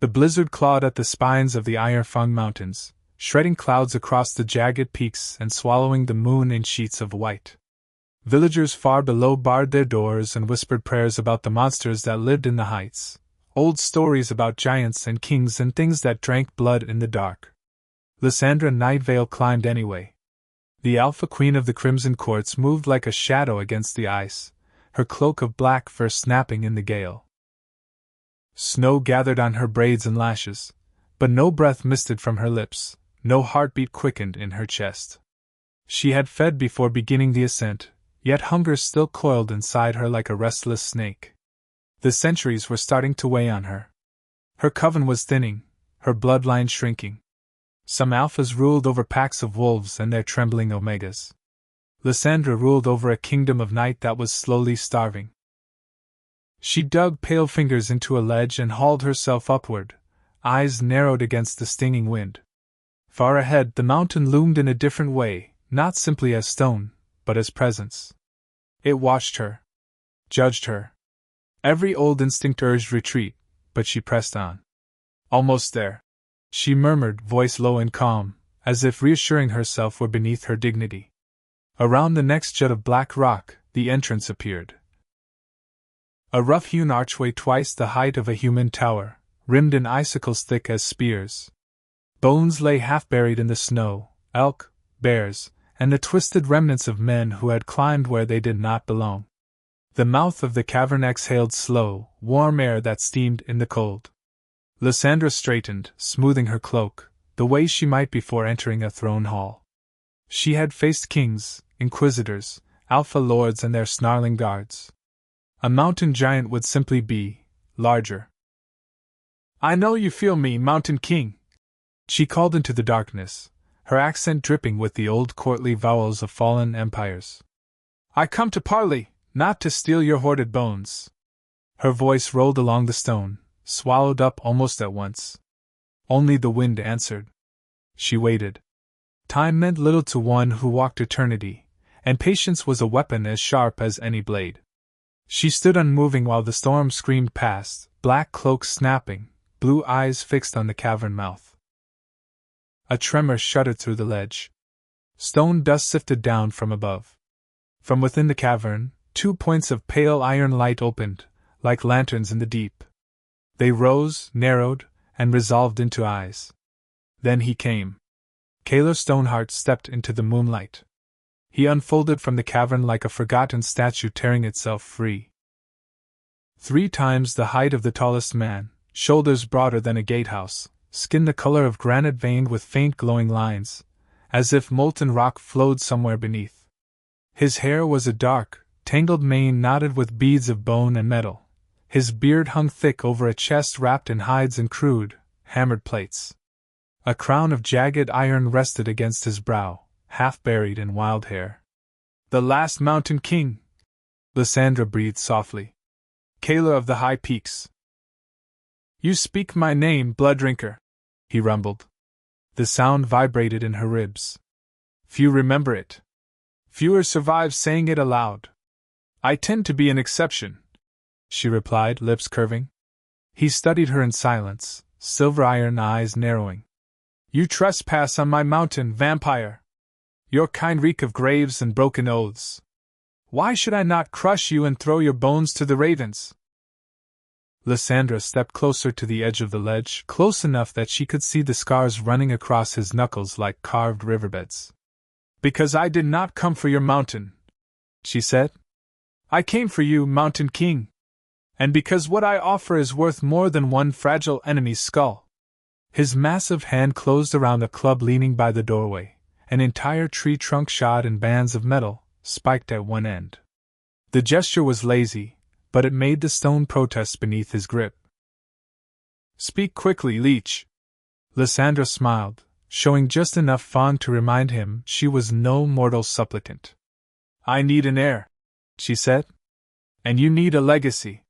The blizzard clawed at the spines of the iron-fung mountains, shredding clouds across the jagged peaks and swallowing the moon in sheets of white. Villagers far below barred their doors and whispered prayers about the monsters that lived in the heights, old stories about giants and kings and things that drank blood in the dark. Lysandra Nightvale climbed anyway. The Alpha Queen of the Crimson Courts moved like a shadow against the ice, her cloak of black fur snapping in the gale. Snow gathered on her braids and lashes, but no breath misted from her lips, no heartbeat quickened in her chest. She had fed before beginning the ascent, yet hunger still coiled inside her like a restless snake. The centuries were starting to weigh on her. Her coven was thinning, her bloodline shrinking. Some alphas ruled over packs of wolves and their trembling omegas. Lysandra ruled over a kingdom of night that was slowly starving. She dug pale fingers into a ledge and hauled herself upward, eyes narrowed against the stinging wind. Far ahead, the mountain loomed in a different way, not simply as stone, but as presence. It watched her, judged her. Every old instinct urged retreat, but she pressed on. Almost there, she murmured, voice low and calm, as if reassuring herself were beneath her dignity. Around the next jut of black rock, the entrance appeared. A rough-hewn archway twice the height of a human tower, rimmed in icicles thick as spears. Bones lay half-buried in the snow, elk, bears, and the twisted remnants of men who had climbed where they did not belong. The mouth of the cavern exhaled slow, warm air that steamed in the cold. Lysandra straightened, smoothing her cloak, the way she might before entering a throne hall. She had faced kings, inquisitors, alpha lords and their snarling guards. A mountain giant would simply be larger. "I know you feel me, Mountain King," she called into the darkness, her accent dripping with the old courtly vowels of fallen empires. "I come to parley, not to steal your hoarded bones." Her voice rolled along the stone, swallowed up almost at once. Only the wind answered. She waited. Time meant little to one who walked eternity, and patience was a weapon as sharp as any blade. She stood unmoving while the storm screamed past, black cloak snapping, blue eyes fixed on the cavern mouth. A tremor shuddered through the ledge. Stone dust sifted down from above. From within the cavern, 2 points of pale iron light opened, like lanterns in the deep. They rose, narrowed, and resolved into eyes. Then he came. Kalar Stoneheart stepped into the moonlight. He unfolded from the cavern like a forgotten statue tearing itself free. 3 times the height of the tallest man, shoulders broader than a gatehouse, skin the color of granite veined with faint glowing lines, as if molten rock flowed somewhere beneath. His hair was a dark, tangled mane knotted with beads of bone and metal. His beard hung thick over a chest wrapped in hides and crude, hammered plates. A crown of jagged iron rested against his brow, half buried in wild hair. "The last Mountain King," Lysandra breathed softly. "Kalar of the high peaks." "You speak my name, Blooddrinker," he rumbled. The sound vibrated in her ribs. "Few remember it. Fewer survive saying it aloud. I tend to be an exception," she replied, lips curving. He studied her in silence, silver iron eyes narrowing. "You trespass on my mountain, vampire. Your kind reek of graves and broken oaths. Why should I not crush you and throw your bones to the ravens?" Lysandra stepped closer to the edge of the ledge, close enough that she could see the scars running across his knuckles like carved riverbeds. "Because I did not come for your mountain," she said. "I came for you, Mountain King. And because what I offer is worth more than one fragile enemy's skull." His massive hand closed around a club leaning by the doorway, an entire tree trunk shod in bands of metal, spiked at one end. The gesture was lazy, but it made the stone protest beneath his grip. "Speak quickly, leech." Lysandra smiled, showing just enough fawn to remind him she was no mortal supplicant. "I need an heir," she said. "And you need a legacy."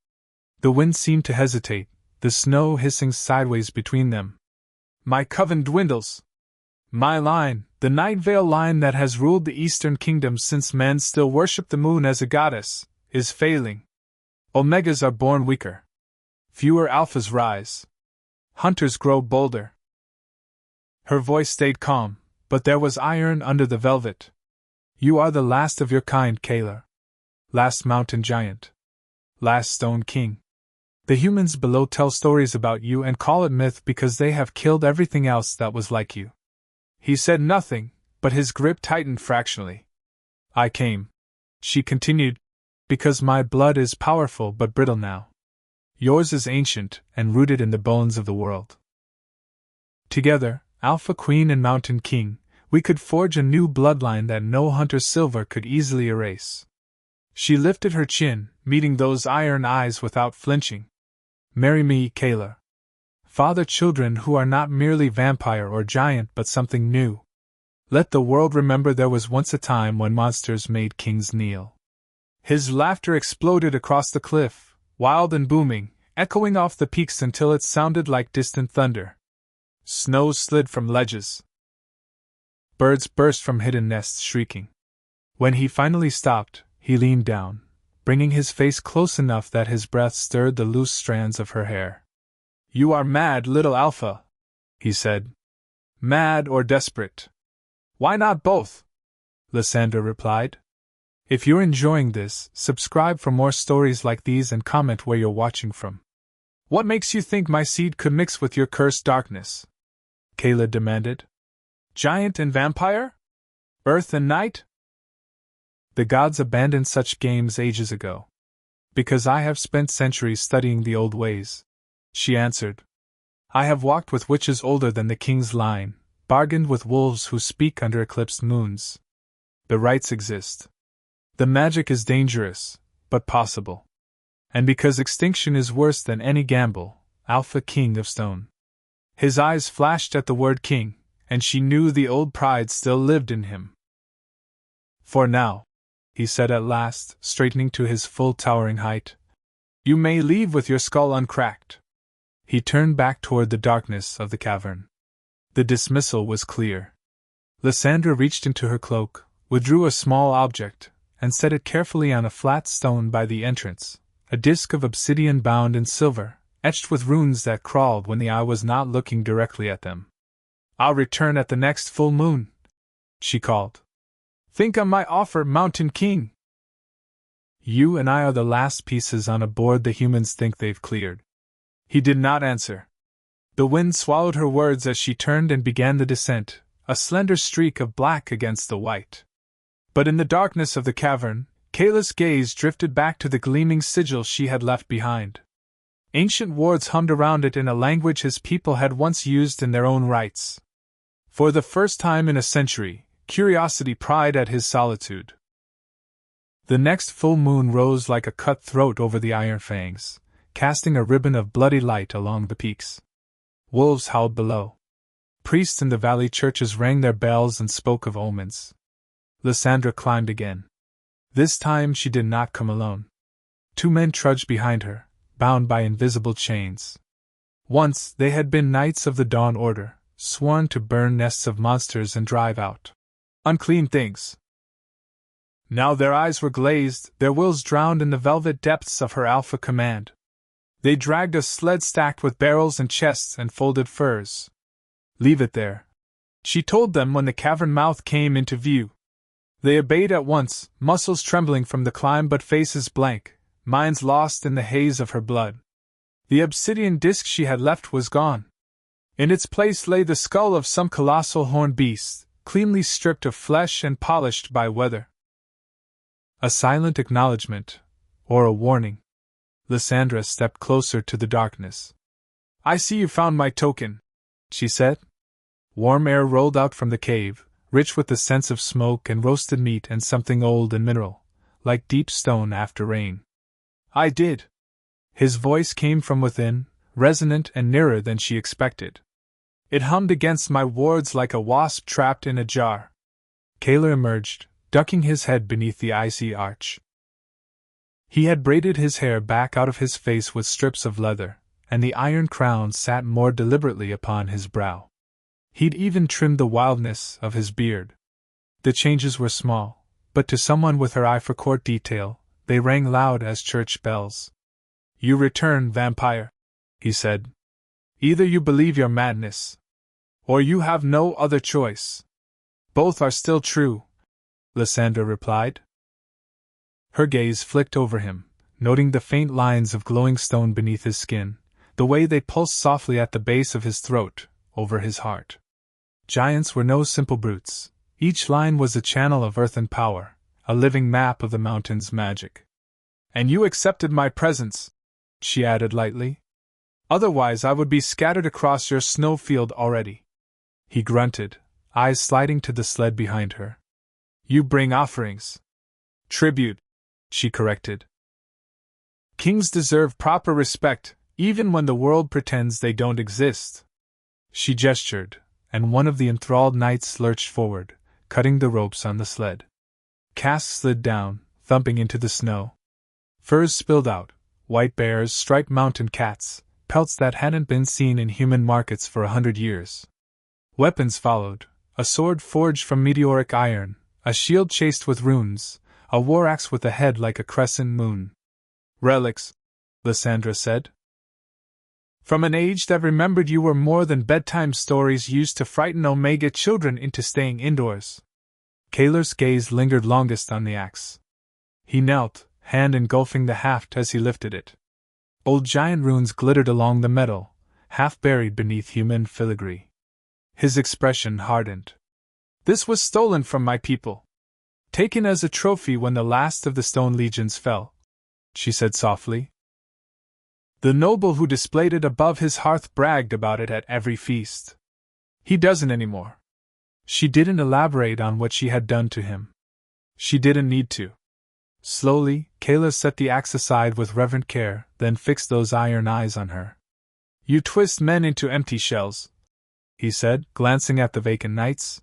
The wind seemed to hesitate, the snow hissing sideways between them. "My coven dwindles. My line, the Nightvale line that has ruled the Eastern Kingdom since men still worship the moon as a goddess, is failing. Omegas are born weaker. Fewer alphas rise. Hunters grow bolder. Her voice stayed calm, but there was iron under the velvet. You are the last of your kind, Kayla. Last mountain giant. Last stone king. The humans below tell stories about you and call it myth because they have killed everything else that was like you. He said nothing, but his grip tightened fractionally. I came, she continued, because my blood is powerful but brittle now. Yours is ancient and rooted in the bones of the world. Together, Alpha Queen and Mountain King, we could forge a new bloodline that no hunter's silver could easily erase. She lifted her chin, meeting those iron eyes without flinching. Marry me, Kayla. Father children who are not merely vampire or giant but something new. Let the world remember there was once a time when monsters made kings kneel. His laughter exploded across the cliff, wild and booming, echoing off the peaks until it sounded like distant thunder. Snow slid from ledges. Birds burst from hidden nests shrieking. When he finally stopped, he leaned down, bringing his face close enough that his breath stirred the loose strands of her hair. You are mad, little Alpha, he said. Mad or desperate? Why not both? Lysandra replied. If you're enjoying this, subscribe for more stories like these and comment where you're watching from. What makes you think my seed could mix with your cursed darkness? Kayla demanded. Giant and vampire? Earth and night? The gods abandoned such games ages ago. Because I have spent centuries studying the old ways, she answered. I have walked with witches older than the king's line, bargained with wolves who speak under eclipsed moons. The rites exist. The magic is dangerous, but possible. And because extinction is worse than any gamble, Alpha King of Stone. His eyes flashed at the word king, and she knew the old pride still lived in him. For now, he said at last, straightening to his full towering height, you may leave with your skull uncracked. He turned back toward the darkness of the cavern. The dismissal was clear. Lysandra reached into her cloak, withdrew a small object, and set it carefully on a flat stone by the entrance, a disk of obsidian bound in silver, etched with runes that crawled when the eye was not looking directly at them. I'll return at the next full moon, she called. Think on my offer, Mountain King. You and I are the last pieces on a board the humans think they've cleared. He did not answer. The wind swallowed her words as she turned and began the descent, a slender streak of black against the white. But in the darkness of the cavern, Kayla's gaze drifted back to the gleaming sigil she had left behind. Ancient words hummed around it in a language his people had once used in their own rites. For the first time in a century, curiosity pried at his solitude. The next full moon rose like a cut throat over the iron fangs, casting a ribbon of bloody light along the peaks. Wolves howled below. Priests in the valley churches rang their bells and spoke of omens. Lysandra climbed again. This time she did not come alone. 2 men trudged behind her, bound by invisible chains. Once they had been knights of the Dawn Order, sworn to burn nests of monsters and drive out unclean things. Now their eyes were glazed, their wills drowned in the velvet depths of her alpha command. They dragged a sled stacked with barrels and chests and folded furs. Leave it there, she told them when the cavern mouth came into view. They obeyed at once, muscles trembling from the climb but faces blank, minds lost in the haze of her blood. The obsidian disk she had left was gone. In its place lay the skull of some colossal horned beast, cleanly stripped of flesh and polished by weather. A silent acknowledgement, or a warning. Lysandra stepped closer to the darkness. I see you found my token, she said. Warm air rolled out from the cave, rich with the scents of smoke and roasted meat and something old and mineral, like deep stone after rain. I did. His voice came from within, resonant and nearer than she expected. It hummed against my wards like a wasp trapped in a jar. Kayla emerged, ducking his head beneath the icy arch. He had braided his hair back out of his face with strips of leather, and the iron crown sat more deliberately upon his brow. He'd even trimmed the wildness of his beard. The changes were small, but to someone with her eye for court detail, they rang loud as church bells. You return, vampire, he said. Either you believe your madness, or you have no other choice. Both are still true, Lysandra replied. Her gaze flicked over him, noting the faint lines of glowing stone beneath his skin, the way they pulsed softly at the base of his throat, over his heart. Giants were no simple brutes. Each line was a channel of earthen power, a living map of the mountain's magic. And you accepted my presence, she added lightly. Otherwise I would be scattered across your snowfield already. He grunted, eyes sliding to the sled behind her. You bring offerings. Tribute, she corrected. Kings deserve proper respect, even when the world pretends they don't exist. She gestured, and one of the enthralled knights lurched forward, cutting the ropes on the sled. Casks slid down, thumping into the snow. Furs spilled out, white bears, striped mountain cats, pelts that hadn't been seen in human markets for 100 years. Weapons followed, a sword forged from meteoric iron, a shield chased with runes, a war axe with a head like a crescent moon. Relics, Lysandra said. From an age that remembered you were more than bedtime stories used to frighten Omega children into staying indoors. Kaler's gaze lingered longest on the axe. He knelt, hand engulfing the haft as he lifted it. Old giant runes glittered along the metal, half buried beneath human filigree. His expression hardened. This was stolen from my people. Taken as a trophy when the last of the stone legions fell, she said softly. The noble who displayed it above his hearth bragged about it at every feast. He doesn't anymore. She didn't elaborate on what she had done to him. She didn't need to. Slowly, Kayla set the axe aside with reverent care, then fixed those iron eyes on her. You twist men into empty shells, he said, glancing at the vacant knights.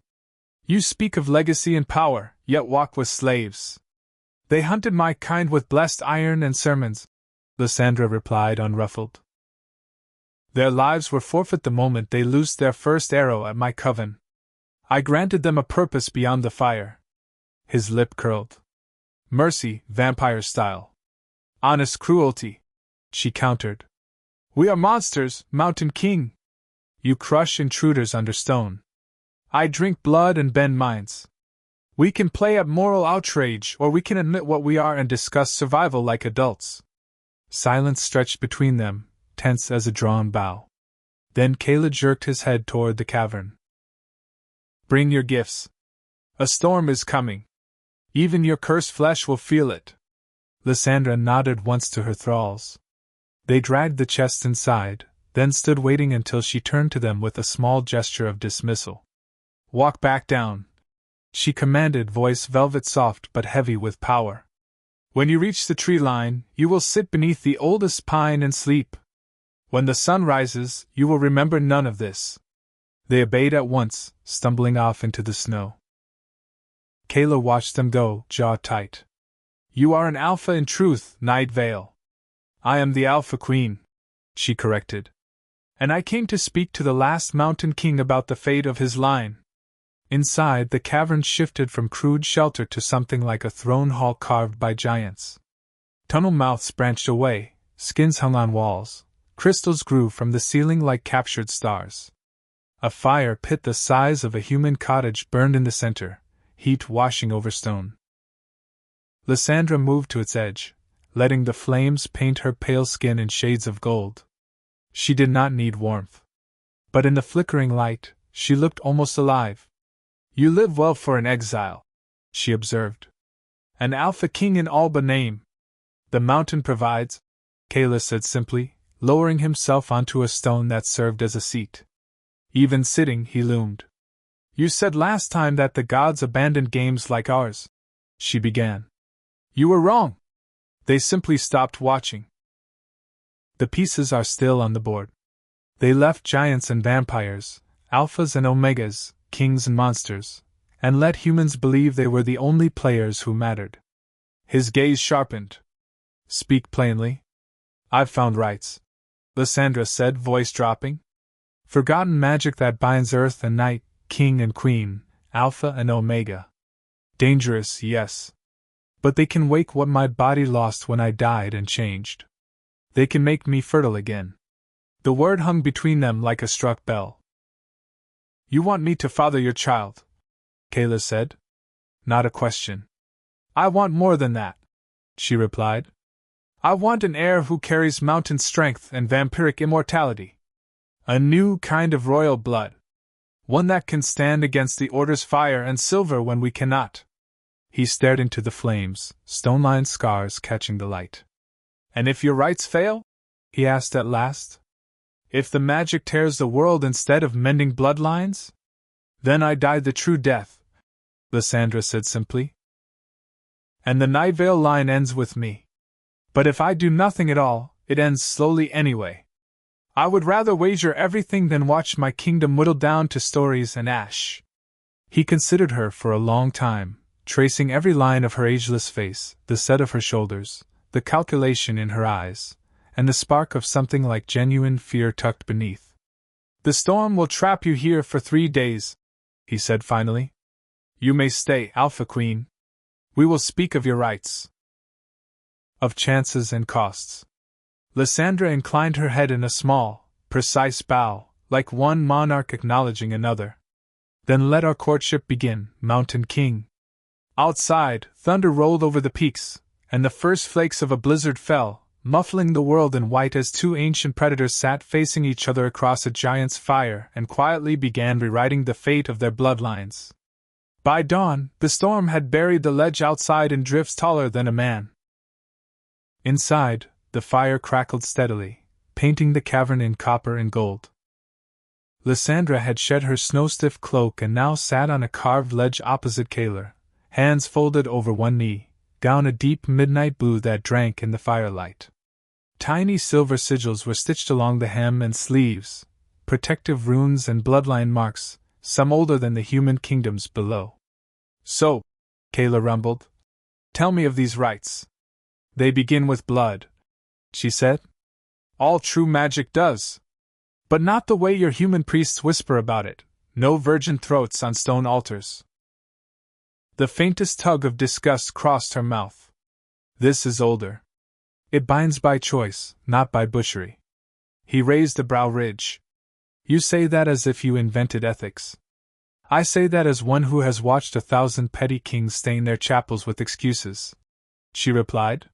You speak of legacy and power, yet walk with slaves. They hunted my kind with blessed iron and sermons, Lysandra replied unruffled. Their lives were forfeit the moment they loosed their first arrow at my coven. I granted them a purpose beyond the fire. His lip curled. Mercy, vampire style. Honest cruelty, she countered. We are monsters, Mountain King. You crush intruders under stone. I drink blood and bend minds. We can play at moral outrage, or we can admit what we are and discuss survival like adults. Silence stretched between them, tense as a drawn bow. Then Kayla jerked his head toward the cavern. Bring your gifts. A storm is coming. Even your cursed flesh will feel it. Lysandra nodded once to her thralls. They dragged the chest inside, then stood waiting until she turned to them with a small gesture of dismissal. Walk back down, she commanded, voice velvet soft but heavy with power. When you reach the tree line, you will sit beneath the oldest pine and sleep. When the sun rises, you will remember none of this. They obeyed at once, stumbling off into the snow. Kayla watched them go, jaw tight. You are an alpha in truth, Night Vale. I am the Alpha Queen, she corrected. And I came to speak to the last Mountain King about the fate of his line. Inside, the cavern shifted from crude shelter to something like a throne hall carved by giants. Tunnel mouths branched away, skins hung on walls, crystals grew from the ceiling like captured stars. A fire pit the size of a human cottage burned in the center, heat washing over stone. Lysandra moved to its edge, letting the flames paint her pale skin in shades of gold. She did not need warmth. But in the flickering light, she looked almost alive. You live well for an exile, she observed. An Alpha King in all but name. The mountain provides, Kayla said simply, lowering himself onto a stone that served as a seat. Even sitting, he loomed. You said last time that the gods abandoned games like ours, she began. You were wrong. They simply stopped watching. The pieces are still on the board. They left giants and vampires, alphas and omegas, kings and monsters, and let humans believe they were the only players who mattered. His gaze sharpened. Speak plainly. I've found rights, Lysandra said, voice dropping. Forgotten magic that binds earth and night, king and queen, alpha and omega. Dangerous, yes. But they can wake what my body lost when I died and changed. They can make me fertile again. The word hung between them like a struck bell. You want me to father your child, Kayla said. Not a question. I want more than that, she replied. I want an heir who carries mountain strength and vampiric immortality. A new kind of royal blood. One that can stand against the Order's fire and silver when we cannot. He stared into the flames, stone-lined scars catching the light. And if your rites fail? He asked at last. If the magic tears the world instead of mending bloodlines? Then I die the true death, Lysandra said simply. And the Nightveil line ends with me. But if I do nothing at all, it ends slowly anyway. I would rather wager everything than watch my kingdom whittle down to stories and ash. He considered her for a long time, tracing every line of her ageless face, the set of her shoulders, the calculation in her eyes, and the spark of something like genuine fear tucked beneath. The storm will trap you here for 3 days, he said finally. You may stay, Alpha Queen. We will speak of your rights. Of chances and costs. Lysandra inclined her head in a small, precise bow, like one monarch acknowledging another. Then let our courtship begin, Mountain King. Outside, thunder rolled over the peaks, and the first flakes of a blizzard fell, muffling the world in white as two ancient predators sat facing each other across a giant's fire and quietly began rewriting the fate of their bloodlines. By dawn, the storm had buried the ledge outside in drifts taller than a man. Inside, the fire crackled steadily, painting the cavern in copper and gold. Lysandra had shed her snow-stiff cloak and now sat on a carved ledge opposite Kaler, hands folded over one knee, down a deep midnight blue that drank in the firelight. Tiny silver sigils were stitched along the hem and sleeves, protective runes and bloodline marks, some older than the human kingdoms below. So, Kayla rumbled, tell me of these rites. They begin with blood, she said. All true magic does. But not the way your human priests whisper about it, no virgin throats on stone altars. The faintest tug of disgust crossed her mouth. This is older. It binds by choice, not by butchery. He raised a brow ridge. You say that as if you invented ethics. I say that as one who has watched 1,000 petty kings stain their chapels with excuses, she replied.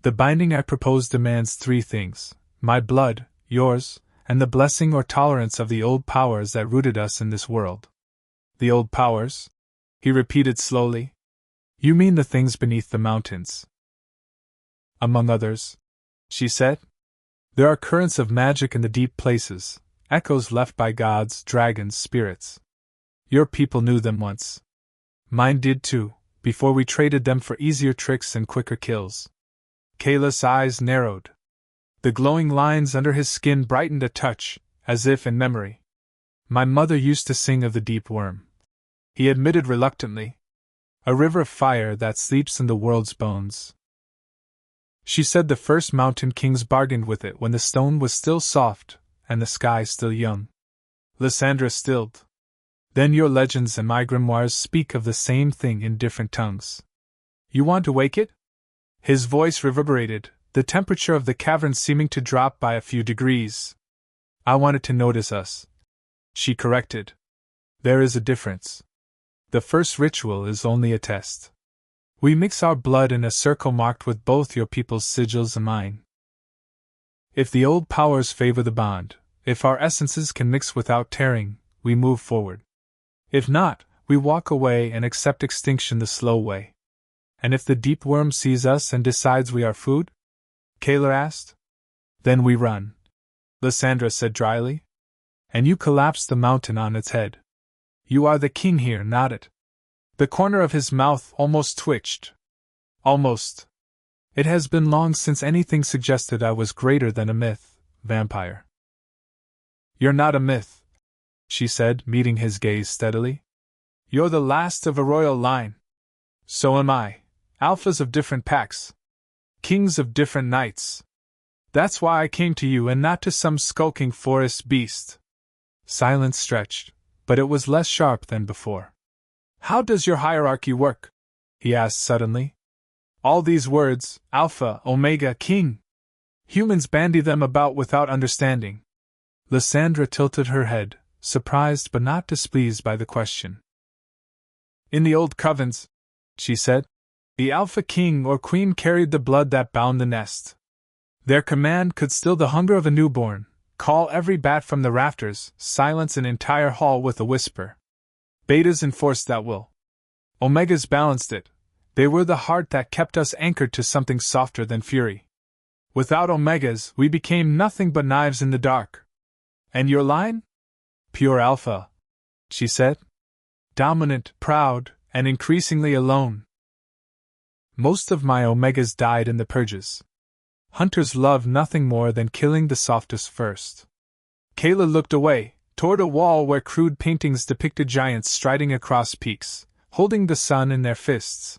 The binding I propose demands 3 things: my blood, yours, and the blessing or tolerance of the old powers that rooted us in this world. The old powers? He repeated slowly. You mean the things beneath the mountains? Among others, she said. There are currents of magic in the deep places, echoes left by gods, dragons, spirits. Your people knew them once. Mine did too, before we traded them for easier tricks and quicker kills. Kayla's eyes narrowed. The glowing lines under his skin brightened a touch, as if in memory. My mother used to sing of the deep worm, he admitted reluctantly. A river of fire that sleeps in the world's bones. She said the first mountain kings bargained with it when the stone was still soft, and the sky still young. Lysandra stilled. Then your legends and my grimoires speak of the same thing in different tongues. You want to wake it? His voice reverberated, the temperature of the cavern seeming to drop by a few degrees. I want it to notice us, she corrected. There is a difference. The first ritual is only a test. We mix our blood in a circle marked with both your people's sigils and mine. If the old powers favor the bond, if our essences can mix without tearing, we move forward. If not, we walk away and accept extinction the slow way. And if the deep worm sees us and decides we are food? Kayla asked. Then we run, Lysandra said dryly. And you collapse the mountain on its head. You are the king here, not it. The corner of his mouth almost twitched. Almost. It has been long since anything suggested I was greater than a myth, vampire. You're not a myth, she said, meeting his gaze steadily. You're the last of a royal line. So am I, alphas of different packs. Kings of different nights. That's why I came to you and not to some skulking forest beast. Silence stretched, but it was less sharp than before. How does your hierarchy work? He asked suddenly. All these words, Alpha, Omega, King. Humans bandy them about without understanding, Lysandra tilted her head, surprised but not displeased by the question. In the old covens, she said, the Alpha King or Queen carried the blood that bound the nest. Their command could still the hunger of a newborn, call every bat from the rafters, silence an entire hall with a whisper. Betas enforced that will. Omegas balanced it. They were the heart that kept us anchored to something softer than fury. Without Omegas, we became nothing but knives in the dark. And your line? Pure Alpha, she said. Dominant, proud, and increasingly alone. Most of my Omegas died in the purges. Hunters love nothing more than killing the softest first. Kayla looked away, toward a wall where crude paintings depicted giants striding across peaks, holding the sun in their fists.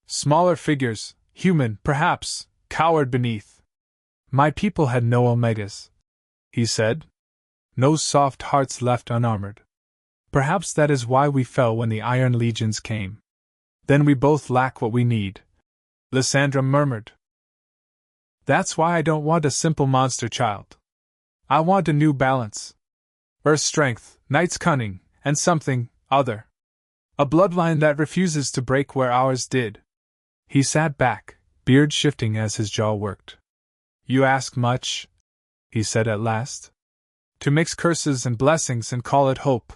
Smaller figures, human, perhaps, cowered beneath. My people had no Omegas, he said. No soft hearts left unarmored. Perhaps that is why we fell when the Iron Legions came. Then we both lack what we need, Lysandra murmured. That's why I don't want a simple monster child. I want a new balance. Earth strength, Knight's cunning, and something other. A bloodline that refuses to break where ours did. He sat back, beard shifting as his jaw worked. You ask much, he said at last. To mix curses and blessings and call it hope.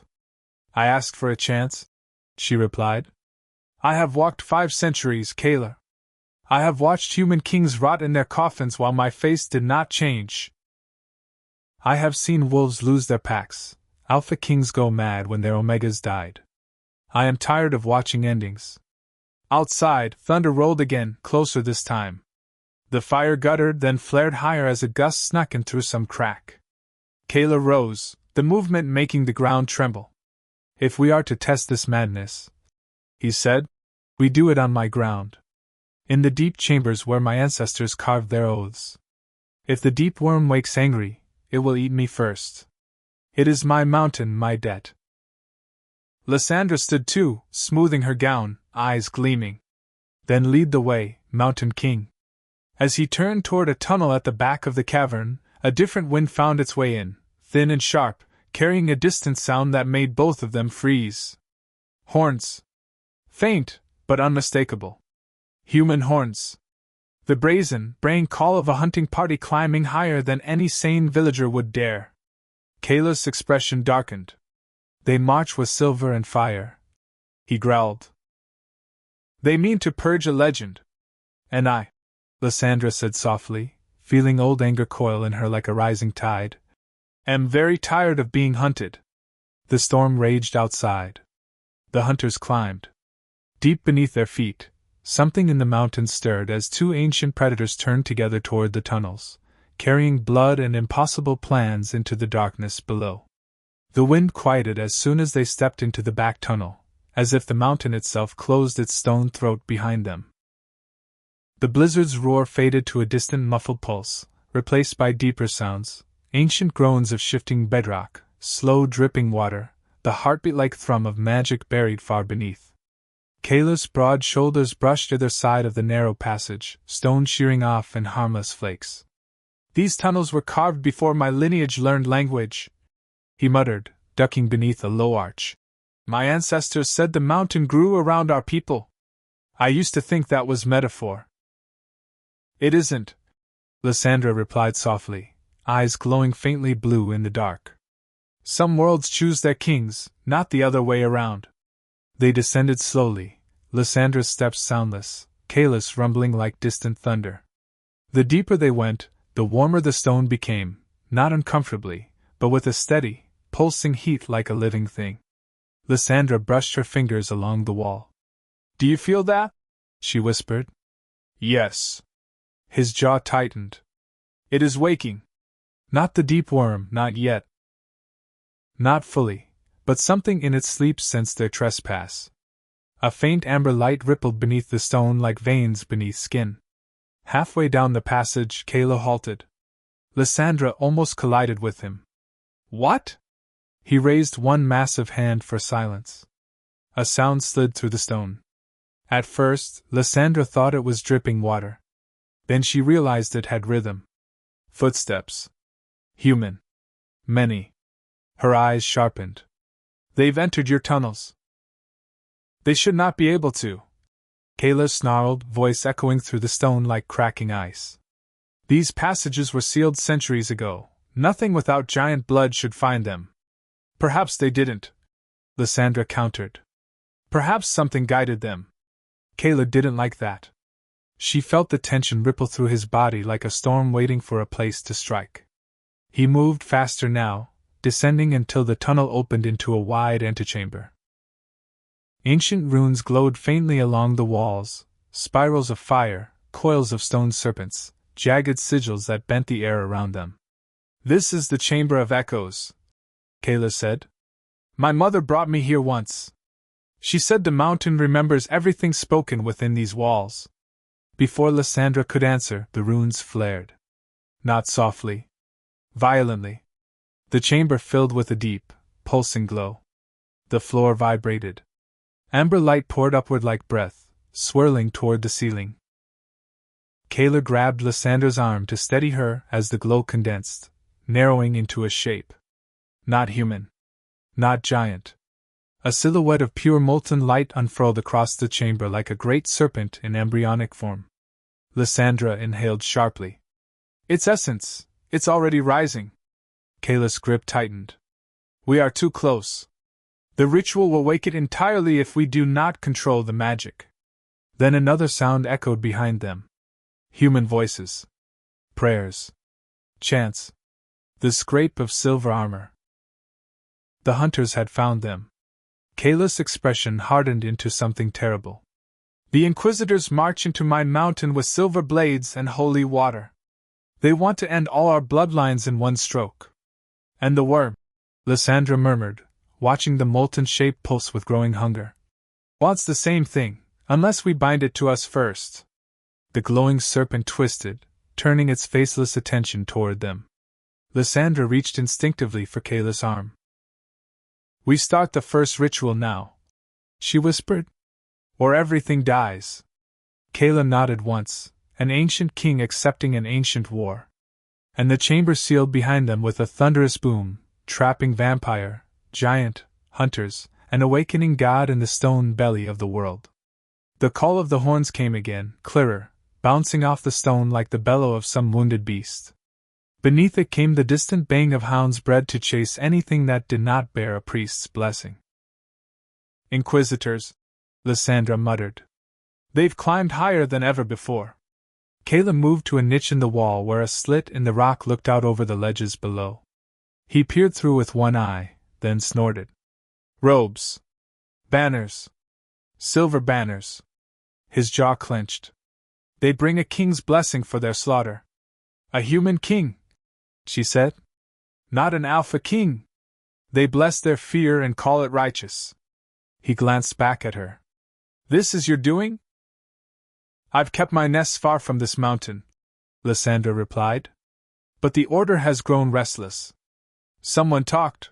I asked for a chance, she replied. I have walked 5 centuries, Kayla. I have watched human kings rot in their coffins while my face did not change. I have seen wolves lose their packs, Alpha kings go mad when their Omegas died. I am tired of watching endings. Outside, thunder rolled again, closer this time. The fire guttered, then flared higher as a gust snuck in through some crack. Kayla rose, the movement making the ground tremble. If we are to test this madness, he said, we do it on my ground. In the deep chambers where my ancestors carved their oaths. If the deep worm wakes angry, it will eat me first. It is my mountain, my debt. Lysandra stood too, smoothing her gown, eyes gleaming. Then lead the way, Mountain King. As he turned toward a tunnel at the back of the cavern, a different wind found its way in, thin and sharp, carrying a distant sound that made both of them freeze. Horns. Faint, but unmistakable. Human horns. The brazen, braying call of a hunting party climbing higher than any sane villager would dare. Kayla's expression darkened. They march with silver and fire, he growled. They mean to purge a legend. And I, Lysandra said softly, feeling old anger coil in her like a rising tide, am very tired of being hunted. The storm raged outside. The hunters climbed. Deep beneath their feet, something in the mountains stirred as 2 ancient predators turned together toward the tunnels, carrying blood and impossible plans into the darkness below. The wind quieted as soon as they stepped into the back tunnel, as if the mountain itself closed its stone throat behind them. The blizzard's roar faded to a distant muffled pulse, replaced by deeper sounds, ancient groans of shifting bedrock, slow dripping water, the heartbeat-like thrum of magic buried far beneath. Kayla's broad shoulders brushed either side of the narrow passage, stone shearing off in harmless flakes. These tunnels were carved before my lineage learned language, he muttered, ducking beneath a low arch. My ancestors said the mountain grew around our people. I used to think that was metaphor. It isn't, Lysandra replied softly, eyes glowing faintly blue in the dark. Some worlds choose their kings, not the other way around. They descended slowly, Lysandra's steps soundless, Kayla's rumbling like distant thunder. The deeper they went, the warmer the stone became, not uncomfortably, but with a steady, pulsing heat like a living thing. Lysandra brushed her fingers along the wall. Do you feel that? She whispered. Yes. His jaw tightened. It is waking. Not the deep worm, not yet. Not fully, but something in its sleep sensed their trespass. A faint amber light rippled beneath the stone like veins beneath skin. Halfway down the passage, Kayla halted. Lysandra almost collided with him. What? He raised one massive hand for silence. A sound slid through the stone. At first, Lysandra thought it was dripping water. Then she realized it had rhythm. Footsteps. Human. Many. Her eyes sharpened. They've entered your tunnels. They should not be able to. Kayla's snarled voice echoing through the stone like cracking ice. These passages were sealed centuries ago. Nothing without giant blood should find them. Perhaps they didn't, Lysandra countered. Perhaps something guided them. Kayla didn't like that. She felt the tension ripple through his body like a storm waiting for a place to strike. He moved faster now, descending until the tunnel opened into a wide antechamber. Ancient runes glowed faintly along the walls, spirals of fire, coils of stone serpents, jagged sigils that bent the air around them. This is the Chamber of Echoes, Kayla said. My mother brought me here once. She said the mountain remembers everything spoken within these walls. Before Lysandra could answer, the runes flared. Not softly. Violently. The chamber filled with a deep, pulsing glow. The floor vibrated. Amber light poured upward like breath, swirling toward the ceiling. Kayla grabbed Lysandra's arm to steady her as the glow condensed, narrowing into a shape. Not human. Not giant. A silhouette of pure molten light unfurled across the chamber like a great serpent in embryonic form. Lysandra inhaled sharply. Its essence, it's already rising. Kayla's grip tightened. We are too close. The ritual will wake it entirely if we do not control the magic. Then another sound echoed behind them. Human voices. Prayers. Chants. The scrape of silver armor. The hunters had found them. Kayla's expression hardened into something terrible. The Inquisitors march into my mountain with silver blades and holy water. They want to end all our bloodlines in one stroke. And the worm, Lysandra murmured, watching the molten shape pulse with growing hunger. Wants the same thing, unless we bind it to us first. The glowing serpent twisted, turning its faceless attention toward them. Lysandra reached instinctively for Kayla's arm. We start the first ritual now, she whispered. Or everything dies. Kayla nodded once, an ancient king accepting an ancient war. And the chamber sealed behind them with a thunderous boom, trapping vampire, giant, hunters, and awakening God in the stone belly of the world. The call of the horns came again, clearer, bouncing off the stone like the bellow of some wounded beast. Beneath it came the distant baying of hounds bred to chase anything that did not bear a priest's blessing. Inquisitors, Lysandra muttered. They've climbed higher than ever before. Kayla moved to a niche in the wall where a slit in the rock looked out over the ledges below. He peered through with one eye, then snorted. Robes. Banners. Silver banners. His jaw clenched. They bring a king's blessing for their slaughter. A human king, she said. Not an alpha king. They bless their fear and call it righteous. He glanced back at her. This is your doing? I've kept my nests far from this mountain, Lysandra replied. But the order has grown restless. Someone talked.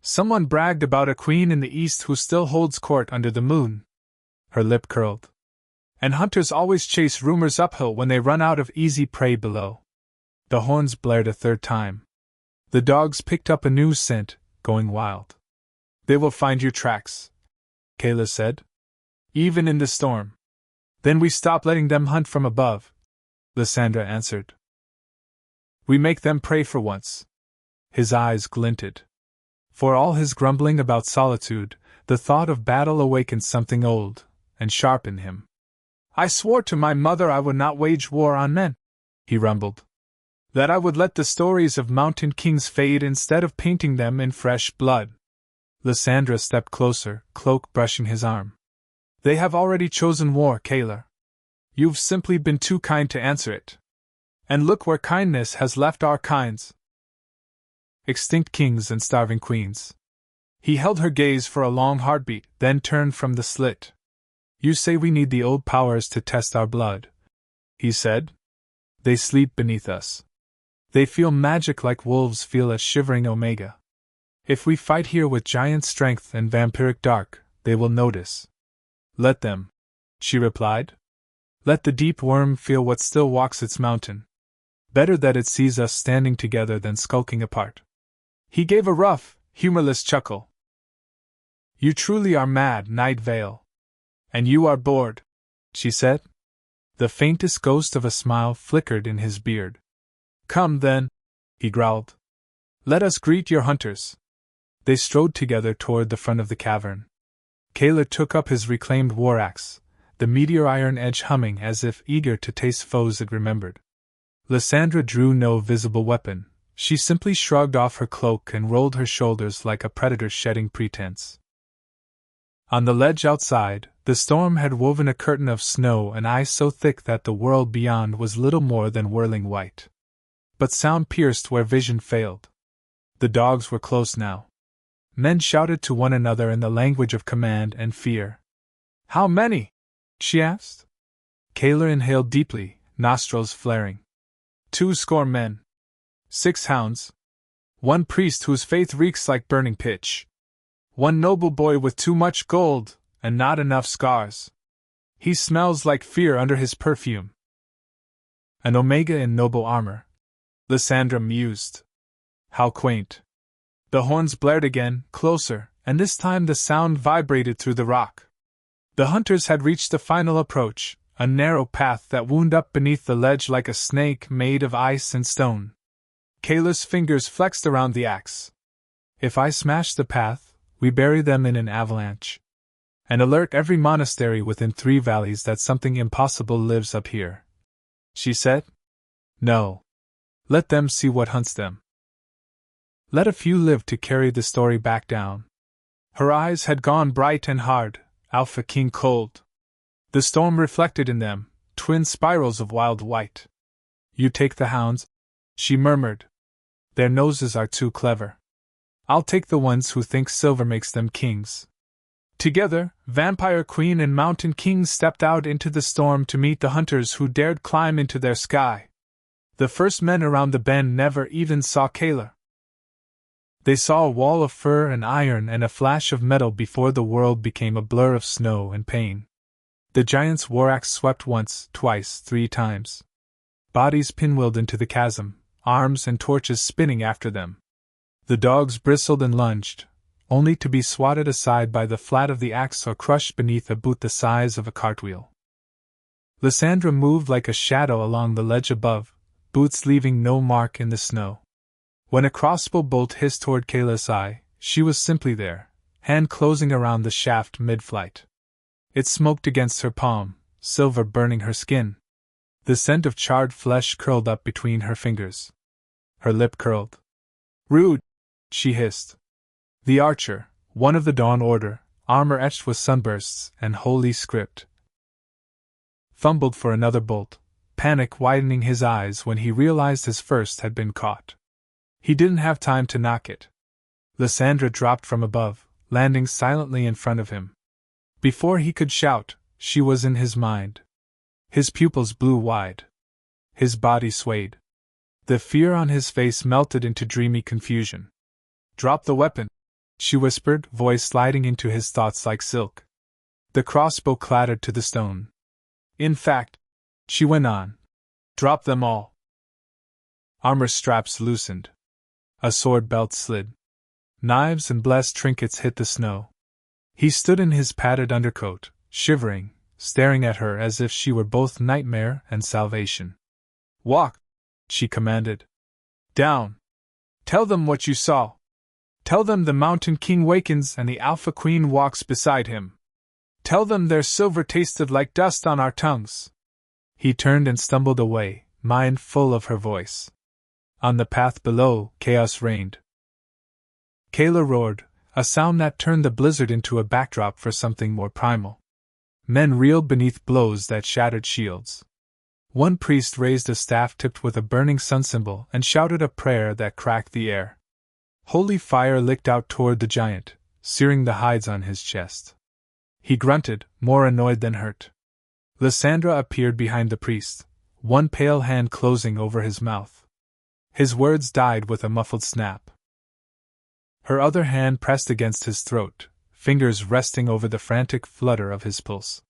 Someone bragged about a queen in the east who still holds court under the moon. Her lip curled. And hunters always chase rumors uphill when they run out of easy prey below. The horns blared a third time. The dogs picked up a new scent, going wild. They will find your tracks, Kayla said. Even in the storm. Then we stop letting them hunt from above, Lysandra answered. We make them pray for once. His eyes glinted. For all his grumbling about solitude, the thought of battle awakened something old and sharp in him. I swore to my mother I would not wage war on men, he rumbled. That I would let the stories of mountain kings fade instead of painting them in fresh blood. Lysandra stepped closer, cloak brushing his arm. They have already chosen war, Kayla. You've simply been too kind to answer it. And look where kindness has left our kinds. Extinct kings and starving queens. He held her gaze for a long heartbeat, then turned from the slit. You say we need the old powers to test our blood, he said. They sleep beneath us. They feel magic like wolves feel at shivering Omega. If we fight here with giant strength and vampiric dark, they will notice. Let them, she replied. Let the deep worm feel what still walks its mountain. Better that it sees us standing together than skulking apart. He gave a rough, humorless chuckle. You truly are mad, Night Vale. And you are bored, she said. The faintest ghost of a smile flickered in his beard. Come then, he growled. Let us greet your hunters. They strode together toward the front of the cavern. Kayla took up his reclaimed war axe, the meteor iron edge humming as if eager to taste foes it remembered. Lysandra drew no visible weapon. She simply shrugged off her cloak and rolled her shoulders like a predator shedding pretense. On the ledge outside, the storm had woven a curtain of snow and ice so thick that the world beyond was little more than whirling white. But sound pierced where vision failed. The dogs were close now. Men shouted to one another in the language of command and fear. How many? She asked. Kayla inhaled deeply, nostrils flaring. 20 men. 6 hounds. 1 priest whose faith reeks like burning pitch. 1 noble boy with too much gold, and not enough scars. He smells like fear under his perfume. An omega in noble armor. Lysandra mused. How quaint. The horns blared again, closer, and this time the sound vibrated through the rock. The hunters had reached the final approach, a narrow path that wound up beneath the ledge like a snake made of ice and stone. Kayla's fingers flexed around the axe. If I smash the path, we bury them in an avalanche. And alert every monastery within 3 valleys that something impossible lives up here. She said. No. Let them see what hunts them. Let a few live to carry the story back down. Her eyes had gone bright and hard, Alpha King cold. The storm reflected in them, twin spirals of wild white. You take the hounds, she murmured. Their noses are too clever. I'll take the ones who think silver makes them kings. Together, Vampire Queen and Mountain King stepped out into the storm to meet the hunters who dared climb into their sky. The first men around the bend never even saw Kayla. They saw a wall of fur and iron and a flash of metal before the world became a blur of snow and pain. The giant's war axe swept once, twice, 3 times. Bodies pinwheeled into the chasm, arms and torches spinning after them. The dogs bristled and lunged, only to be swatted aside by the flat of the axe or crushed beneath a boot the size of a cartwheel. Lysandra moved like a shadow along the ledge above, boots leaving no mark in the snow. When a crossbow bolt hissed toward Kayla's eye, she was simply there, hand closing around the shaft mid-flight. It smoked against her palm, silver burning her skin. The scent of charred flesh curled up between her fingers. Her lip curled. Rude, she hissed. The archer, one of the Dawn Order, armor etched with sunbursts and holy script, fumbled for another bolt, panic widening his eyes when he realized his first had been caught. He didn't have time to knock it. Lysandra dropped from above, landing silently in front of him. Before he could shout, she was in his mind. His pupils blew wide. His body swayed. The fear on his face melted into dreamy confusion. Drop the weapon, she whispered, voice sliding into his thoughts like silk. The crossbow clattered to the stone. In fact, she went on, drop them all. Armor straps loosened. A sword belt slid. Knives and blessed trinkets hit the snow. He stood in his padded undercoat, shivering, staring at her as if she were both nightmare and salvation. Walk, she commanded. Down. Tell them what you saw. Tell them the Mountain King wakens and the Alpha Queen walks beside him. Tell them their silver tasted like dust on our tongues. He turned and stumbled away, mind full of her voice. On the path below, chaos reigned. Kayla roared, a sound that turned the blizzard into a backdrop for something more primal. Men reeled beneath blows that shattered shields. One priest raised a staff tipped with a burning sun symbol and shouted a prayer that cracked the air. Holy fire licked out toward the giant, searing the hides on his chest. He grunted, more annoyed than hurt. Lysandra appeared behind the priest, one pale hand closing over his mouth. His words died with a muffled snap. Her other hand pressed against his throat, fingers resting over the frantic flutter of his pulse.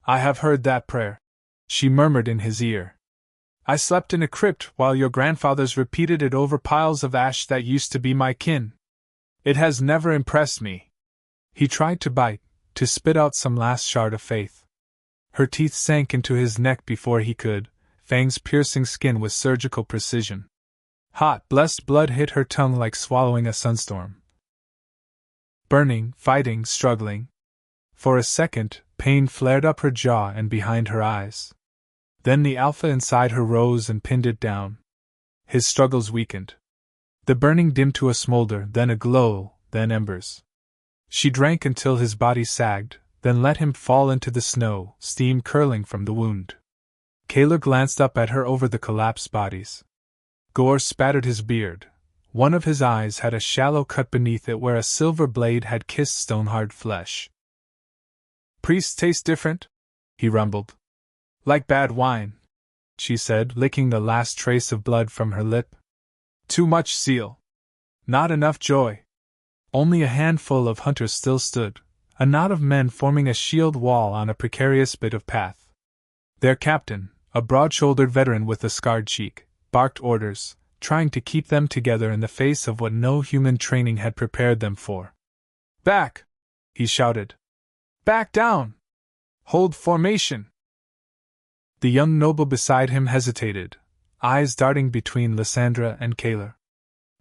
I have heard that prayer, she murmured in his ear. I slept in a crypt while your grandfathers repeated it over piles of ash that used to be my kin. It has never impressed me. He tried to bite, to spit out some last shard of faith. Her teeth sank into his neck before he could, fangs piercing skin with surgical precision. Hot, blessed blood hit her tongue like swallowing a sunstorm. Burning, fighting, struggling. For a second, pain flared up her jaw and behind her eyes. Then the alpha inside her rose and pinned it down. His struggles weakened. The burning dimmed to a smolder, then a glow, then embers. She drank until his body sagged, then let him fall into the snow, steam curling from the wound. Kaler glanced up at her over the collapsed bodies. Gore spattered his beard. One of his eyes had a shallow cut beneath it where a silver blade had kissed stone-hard flesh. Priests taste different? He rumbled. Like bad wine, she said, licking the last trace of blood from her lip. Too much zeal. Not enough joy. Only a handful of hunters still stood, a knot of men forming a shield wall on a precarious bit of path. Their captain, a broad-shouldered veteran with a scarred cheek, barked orders, trying to keep them together in the face of what no human training had prepared them for. Back! He shouted. Back down! Hold formation! The young noble beside him hesitated, eyes darting between Lysandra and Kaler.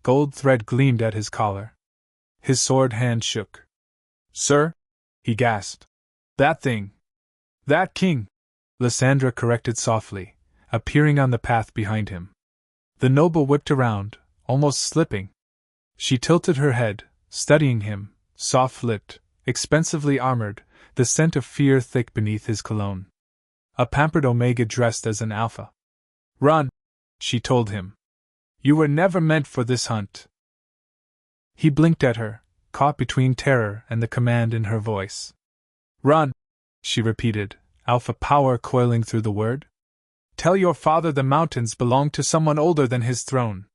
Gold thread gleamed at his collar. His sword hand shook. Sir? He gasped. That thing. That king, Lysandra corrected softly, appearing on the path behind him. The noble whipped around, almost slipping. She tilted her head, studying him, soft-lipped, expensively armored, the scent of fear thick beneath his cologne. A pampered Omega dressed as an alpha. Run, she told him. You were never meant for this hunt. He blinked at her, caught between terror and the command in her voice. Run, she repeated, alpha power coiling through the word. Tell your father the mountains belong to someone older than his throne.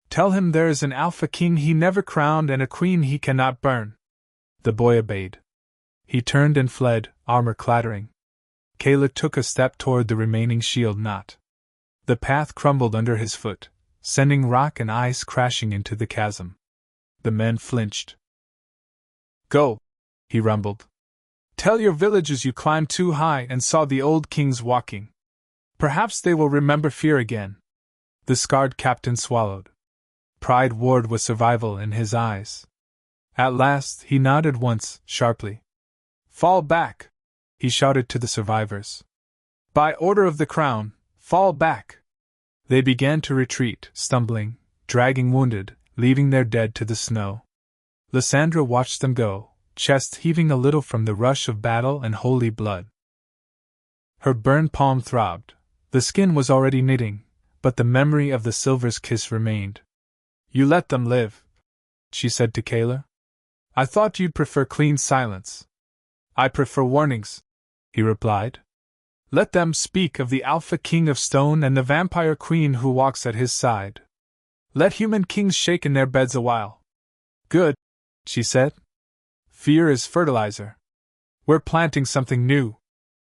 Tell him there is an alpha king he never crowned and a queen he cannot burn. The boy obeyed. He turned and fled, armor clattering. Kaler took a step toward the remaining shield knot. The path crumbled under his foot, sending rock and ice crashing into the chasm. The men flinched. Go, he rumbled. Tell your villagers you climbed too high and saw the old kings walking. Perhaps they will remember fear again. The scarred captain swallowed. Pride warred with survival in his eyes. At last he nodded once, sharply. Fall back, he shouted to the survivors. By order of the crown, fall back. They began to retreat, stumbling, dragging wounded, leaving their dead to the snow. Lysandra watched them go, chest heaving a little from the rush of battle and holy blood. Her burned palm throbbed. The skin was already knitting, but the memory of the silver's kiss remained. You let them live, she said to Kaler. I thought you'd prefer clean silence. I prefer warnings, he replied. Let them speak of the Alpha King of Stone and the vampire queen who walks at his side. Let human kings shake in their beds a while. Good, she said. Fear is fertilizer. We're planting something new.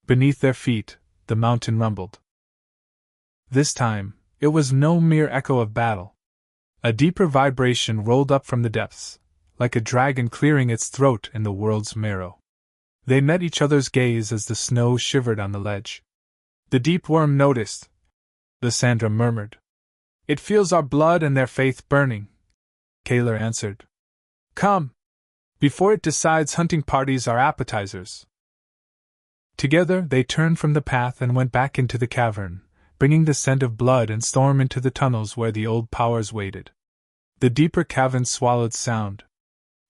Beneath their feet, the mountain rumbled. This time, it was no mere echo of battle. A deeper vibration rolled up from the depths, like a dragon clearing its throat in the world's marrow. They met each other's gaze as the snow shivered on the ledge. The deep worm noticed, Lysandra murmured. It feels our blood and their faith burning, Kaler answered. Come! Before it decides hunting parties are appetizers. Together they turned from the path and went back into the cavern, bringing the scent of blood and storm into the tunnels where the old powers waited. The deeper caverns swallowed sound.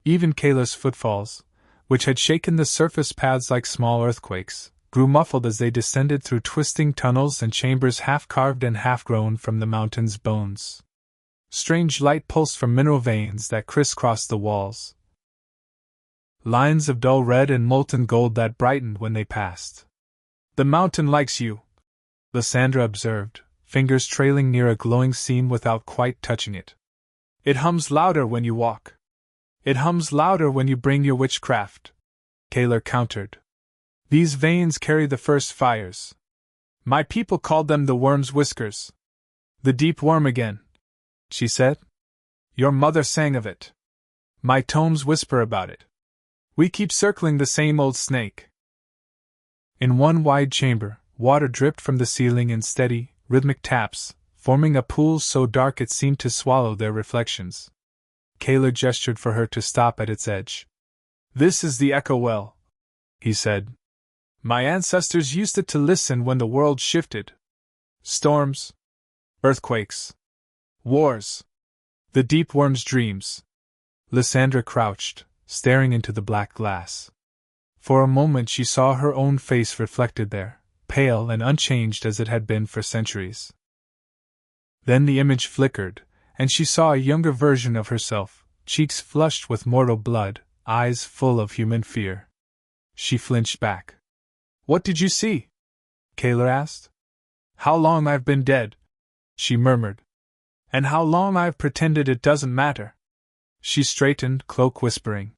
Even Kaler's footfalls, which had shaken the surface paths like small earthquakes, grew muffled as they descended through twisting tunnels and chambers half-carved and half-grown from the mountain's bones. Strange light pulsed from mineral veins that crisscrossed the walls. Lines of dull red and molten gold that brightened when they passed. The mountain likes you, Lysandra observed, fingers trailing near a glowing seam without quite touching it. It hums louder when you walk. It hums louder when you bring your witchcraft, Kaler countered. These veins carry the first fires. My people called them the worm's whiskers. The deep worm again, she said. Your mother sang of it. My tomes whisper about it. We keep circling the same old snake. In one wide chamber, water dripped from the ceiling in steady, rhythmic taps, forming a pool so dark it seemed to swallow their reflections. Heir gestured for her to stop at its edge. This is the echo well, he said. My ancestors used it to listen when the world shifted. Storms, earthquakes, wars, the deep worm's dreams. Lysandra crouched, staring into the black glass. For a moment she saw her own face reflected there, pale and unchanged as it had been for centuries. Then the image flickered, and she saw a younger version of herself, cheeks flushed with mortal blood, eyes full of human fear. She flinched back. What did you see? Heir asked. How long I've been dead, she murmured. And how long I've pretended it doesn't matter. She straightened, cloak whispering.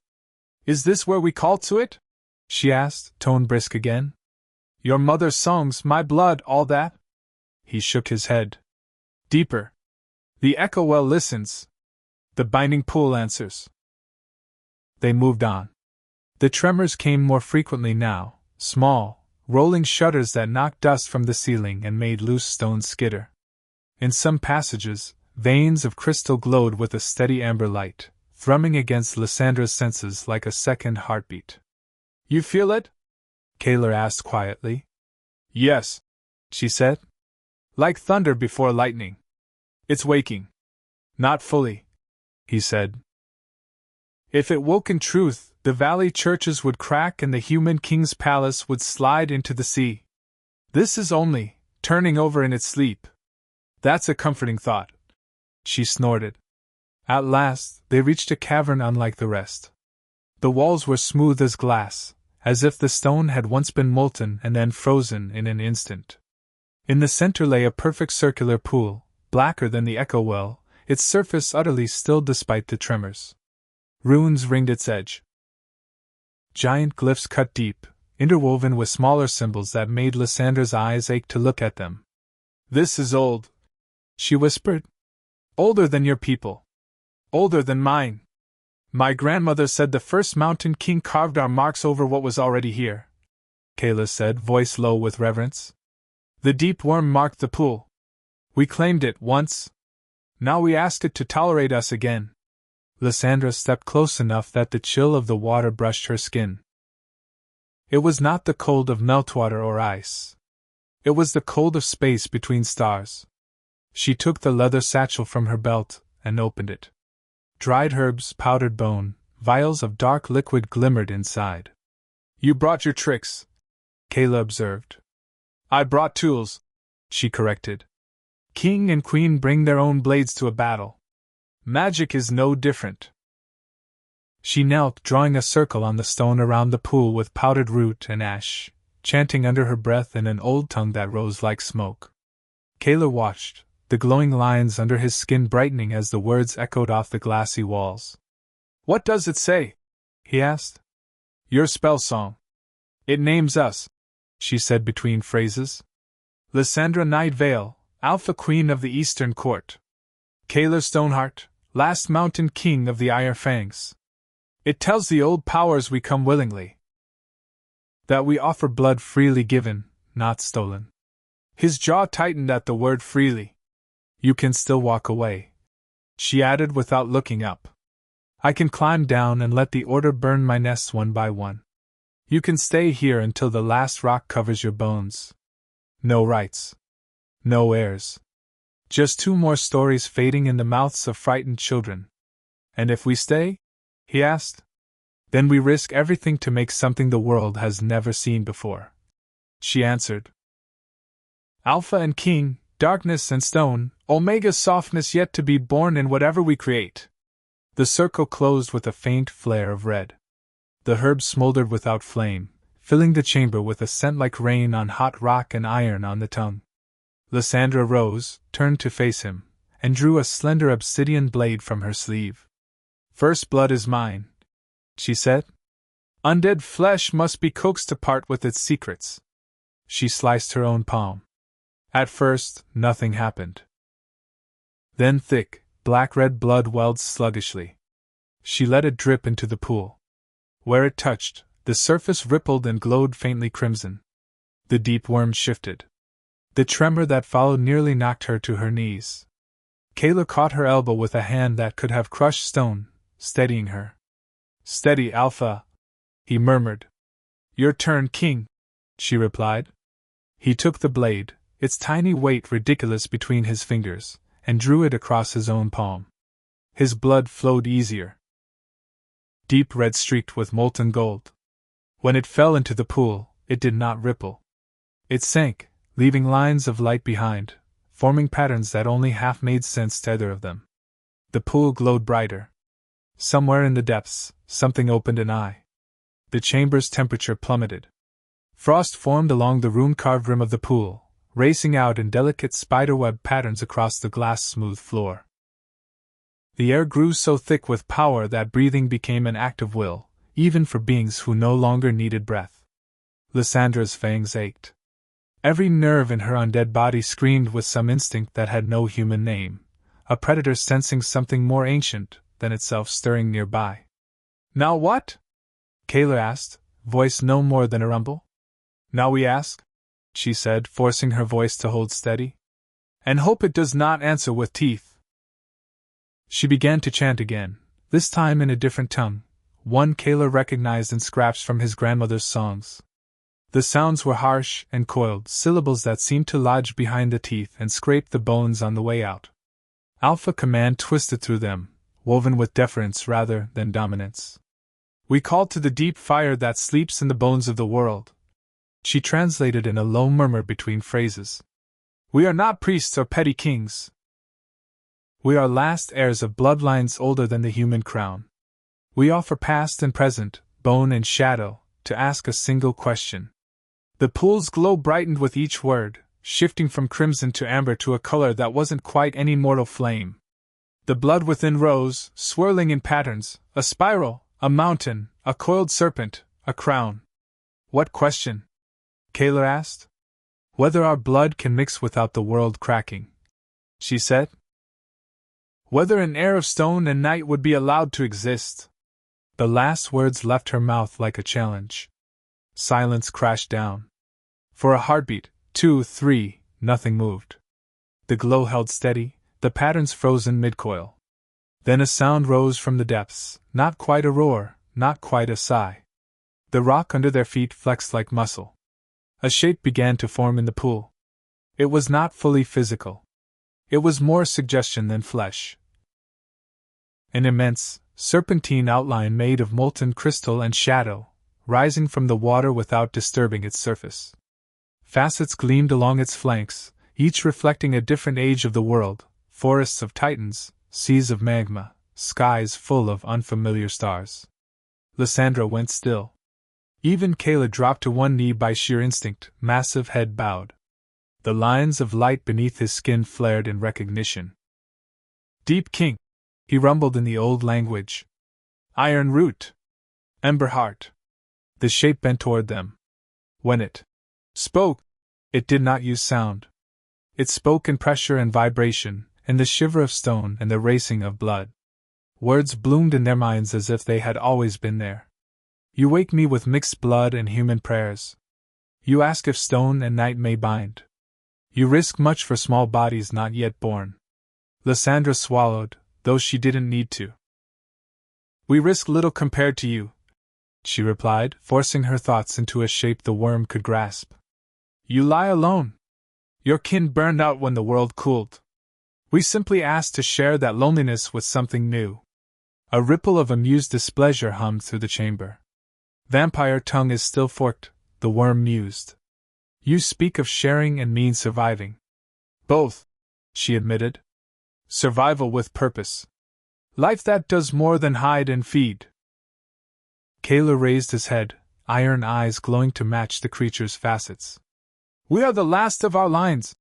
Is this where we call to it? She asked, tone brisk again. Your mother's songs, my blood, all that? He shook his head. Deeper. The echo well listens. The binding pool answers. They moved on. The tremors came more frequently now, small, rolling shudders that knocked dust from the ceiling and made loose stones skitter. In some passages, veins of crystal glowed with a steady amber light, thrumming against Lysandra's senses like a second heartbeat. You feel it? Heir asked quietly. Yes, she said. Like thunder before lightning. It's waking. Not fully, he said. If it woke in truth, the valley churches would crack and the human king's palace would slide into the sea. This is only turning over in its sleep. That's a comforting thought. She snorted. At last, they reached a cavern unlike the rest. The walls were smooth as glass, as if the stone had once been molten and then frozen in an instant. In the center lay a perfect circular pool, blacker than the echo well, its surface utterly still despite the tremors. Runes ringed its edge. Giant glyphs cut deep, interwoven with smaller symbols that made Lysandra's eyes ache to look at them. This is old, she whispered. Older than your people. Older than mine. My grandmother said the first mountain king carved our marks over what was already here, Heir said, voice low with reverence. The deep worm marked the pool. We claimed it once. Now we ask it to tolerate us again. Lysandra stepped close enough that the chill of the water brushed her skin. It was not the cold of meltwater or ice. It was the cold of space between stars. She took the leather satchel from her belt and opened it. Dried herbs, powdered bone, vials of dark liquid glimmered inside. You brought your tricks, Heir observed. I brought tools, she corrected. King and queen bring their own blades to a battle. Magic is no different. She knelt, drawing a circle on the stone around the pool with powdered root and ash, chanting under her breath in an old tongue that rose like smoke. Heir watched, the glowing lines under his skin brightening as the words echoed off the glassy walls. What does it say? He asked. Your spell song. It names us, she said between phrases. Lysandra Night Vale, Alpha Queen of the Eastern Court. Heir Stoneheart, last mountain king of the Heir Fangs. It tells the old powers we come willingly. That we offer blood freely given, not stolen. His jaw tightened at the word freely. You can still walk away, she added without looking up. I can climb down and let the order burn my nests one by one. You can stay here until the last rock covers your bones. No rights. No heirs. Just 2 more stories fading in the mouths of frightened children. And if we stay? He asked. Then we risk everything to make something the world has never seen before. She answered. Alpha and King, darkness and stone, Omega softness yet to be born in whatever we create. The circle closed with a faint flare of red. The herbs smoldered without flame, filling the chamber with a scent like rain on hot rock and iron on the tongue. Lysandra rose, turned to face him, and drew a slender obsidian blade from her sleeve. First blood is mine, she said. Undead flesh must be coaxed to part with its secrets. She sliced her own palm. At first, nothing happened. Then thick, black-red blood welled sluggishly. She let it drip into the pool. Where it touched, the surface rippled and glowed faintly crimson. The deep worm shifted. The tremor that followed nearly knocked her to her knees. Kayla caught her elbow with a hand that could have crushed stone, steadying her. "Steady, Alpha," he murmured. "Your turn, King," she replied. He took the blade, its tiny weight ridiculous between his fingers, and drew it across his own palm. His blood flowed easier. Deep red streaked with molten gold. When it fell into the pool, it did not ripple. It sank, leaving lines of light behind, forming patterns that only half made sense to either of them. The pool glowed brighter. Somewhere in the depths, something opened an eye. The chamber's temperature plummeted. Frost formed along the rune-carved rim of the pool, racing out in delicate spiderweb patterns across the glass-smooth floor. The air grew so thick with power that breathing became an act of will, even for beings who no longer needed breath. Lyssandra's fangs ached. Every nerve in her undead body screamed with some instinct that had no human name, a predator sensing something more ancient than itself stirring nearby. "Now what?" Kayla asked, voice no more than a rumble. "Now we ask," she said, forcing her voice to hold steady, "and hope it does not answer with teeth." She began to chant again, this time in a different tongue, one Kayla recognized in scraps from his grandmother's songs. The sounds were harsh and coiled, syllables that seemed to lodge behind the teeth and scrape the bones on the way out. Alpha command twisted through them, woven with deference rather than dominance. "We call to the deep fire that sleeps in the bones of the world," she translated in a low murmur between phrases. "We are not priests or petty kings. We are last heirs of bloodlines older than the human crown. We offer past and present, bone and shadow, to ask a single question." The pool's glow brightened with each word, shifting from crimson to amber to a color that wasn't quite any mortal flame. The blood within rose, swirling in patterns, a spiral, a mountain, a coiled serpent, a crown. "What question?" Kayla asked. "Whether our blood can mix without the world cracking," she said. "Whether an heir of stone and night would be allowed to exist." The last words left her mouth like a challenge. Silence crashed down. For a heartbeat, 2, 3, nothing moved. The glow held steady, the patterns frozen mid-coil. Then a sound rose from the depths, not quite a roar, not quite a sigh. The rock under their feet flexed like muscle. A shape began to form in the pool. It was not fully physical. It was more suggestion than flesh. An immense, serpentine outline made of molten crystal and shadow, rising from the water without disturbing its surface. Facets gleamed along its flanks, each reflecting a different age of the world, forests of titans, seas of magma, skies full of unfamiliar stars. Lysandra went still. Even Kayla dropped to one knee by sheer instinct, massive head bowed. The lines of light beneath his skin flared in recognition. "Deep King," he rumbled in the old language. "Iron Root. Ember Heart." The shape bent toward them. When it spoke, it did not use sound. It spoke in pressure and vibration, in the shiver of stone and the racing of blood. Words bloomed in their minds as if they had always been there. "You wake me with mixed blood and human prayers. You ask if stone and night may bind. You risk much for small bodies not yet born." Lysandra swallowed, though she didn't need to. "We risk little compared to you," she replied, forcing her thoughts into a shape the worm could grasp. "You lie alone. Your kin burned out when the world cooled. We simply asked to share that loneliness with something new." A ripple of amused displeasure hummed through the chamber. "Vampire tongue is still forked," the worm mused. "You speak of sharing and mean surviving." "Both," she admitted. "Survival with purpose. Life that does more than hide and feed." Kayla raised his head, iron eyes glowing to match the creature's facets. "We are the last of our lines,"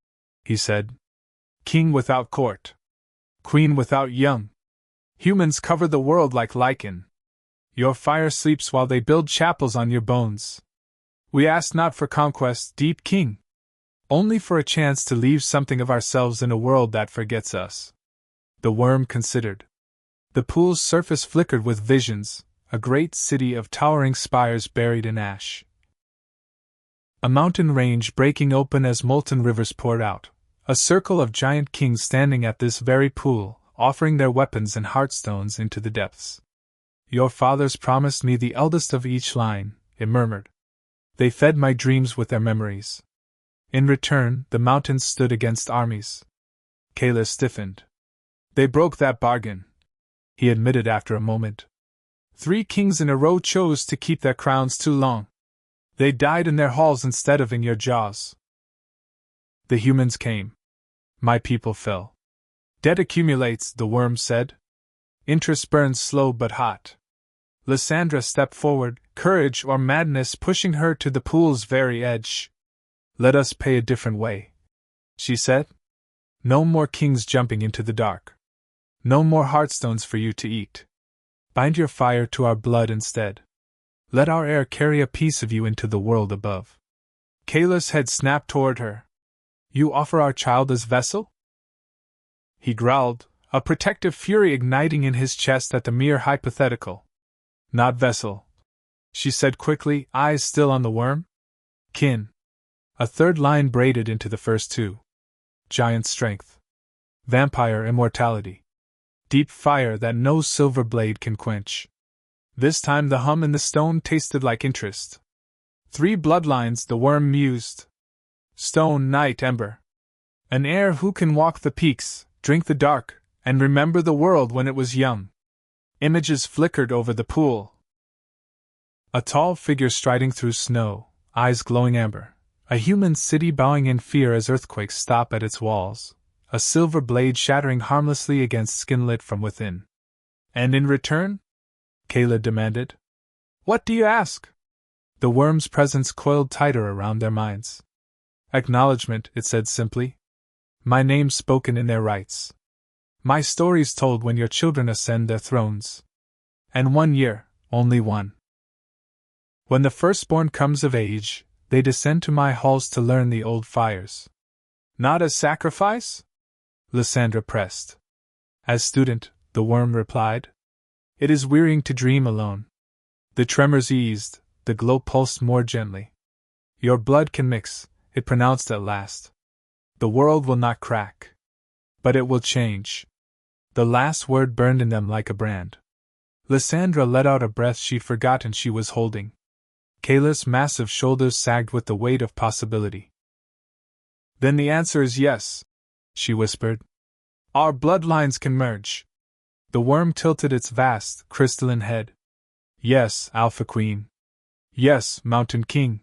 he said. "King without court. Queen without young. Humans cover the world like lichen. Your fire sleeps while they build chapels on your bones. We ask not for conquest, Deep King. Only for a chance to leave something of ourselves in a world that forgets us. The worm considered. The pool's surface flickered with visions, a great city of towering spires buried in ash. A mountain range breaking open as molten rivers poured out, a circle of giant kings standing at this very pool, offering their weapons and heartstones into the depths. Your fathers promised me the eldest of each line, it murmured. They fed my dreams with their memories. In return, the mountains stood against armies. Kayla stiffened. They broke that bargain, he admitted after a moment. 3 kings in a row chose to keep their crowns too long. They died in their halls instead of in your jaws. The humans came. My people fell. Debt accumulates, the worm said. Interest burns slow but hot. Lysandra stepped forward, courage or madness pushing her to the pool's very edge. Let us pay a different way, she said. No more kings jumping into the dark. No more heartstones for you to eat. Bind your fire to our blood instead. Let our air carry a piece of you into the world above. Kayla's head snapped toward her. You offer our child as vessel? He growled, a protective fury igniting in his chest at the mere hypothetical. Not vessel, she said quickly, eyes still on the worm. Kin. A third line braided into the first 2. Giant strength. Vampire immortality. Deep fire that no silver blade can quench. This time the hum in the stone tasted like interest. 3 bloodlines, the worm mused. Stone, night, ember. An heir who can walk the peaks, drink the dark, and remember the world when it was young. Images flickered over the pool. A tall figure striding through snow, eyes glowing amber. A human city bowing in fear as earthquakes stop at its walls. A silver blade shattering harmlessly against skin lit from within. And in return? Kayla demanded. What do you ask? The worm's presence coiled tighter around their minds. Acknowledgement, it said simply. My name spoken in their rights. My stories told when your children ascend their thrones. And 1 year, only 1. When the firstborn comes of age, they descend to my halls to learn the old fires. Not as sacrifice? Lysandra pressed. As student, the worm replied. It is wearying to dream alone. The tremors eased, the glow pulsed more gently. Your blood can mix, it pronounced at last. The world will not crack. But it will change. The last word burned in them like a brand. Lysandra let out a breath she'd forgotten she was holding. Kayla's massive shoulders sagged with the weight of possibility. Then the answer is yes, she whispered. Our bloodlines can merge. The worm tilted its vast, crystalline head. Yes, Alpha Queen. Yes, Mountain King.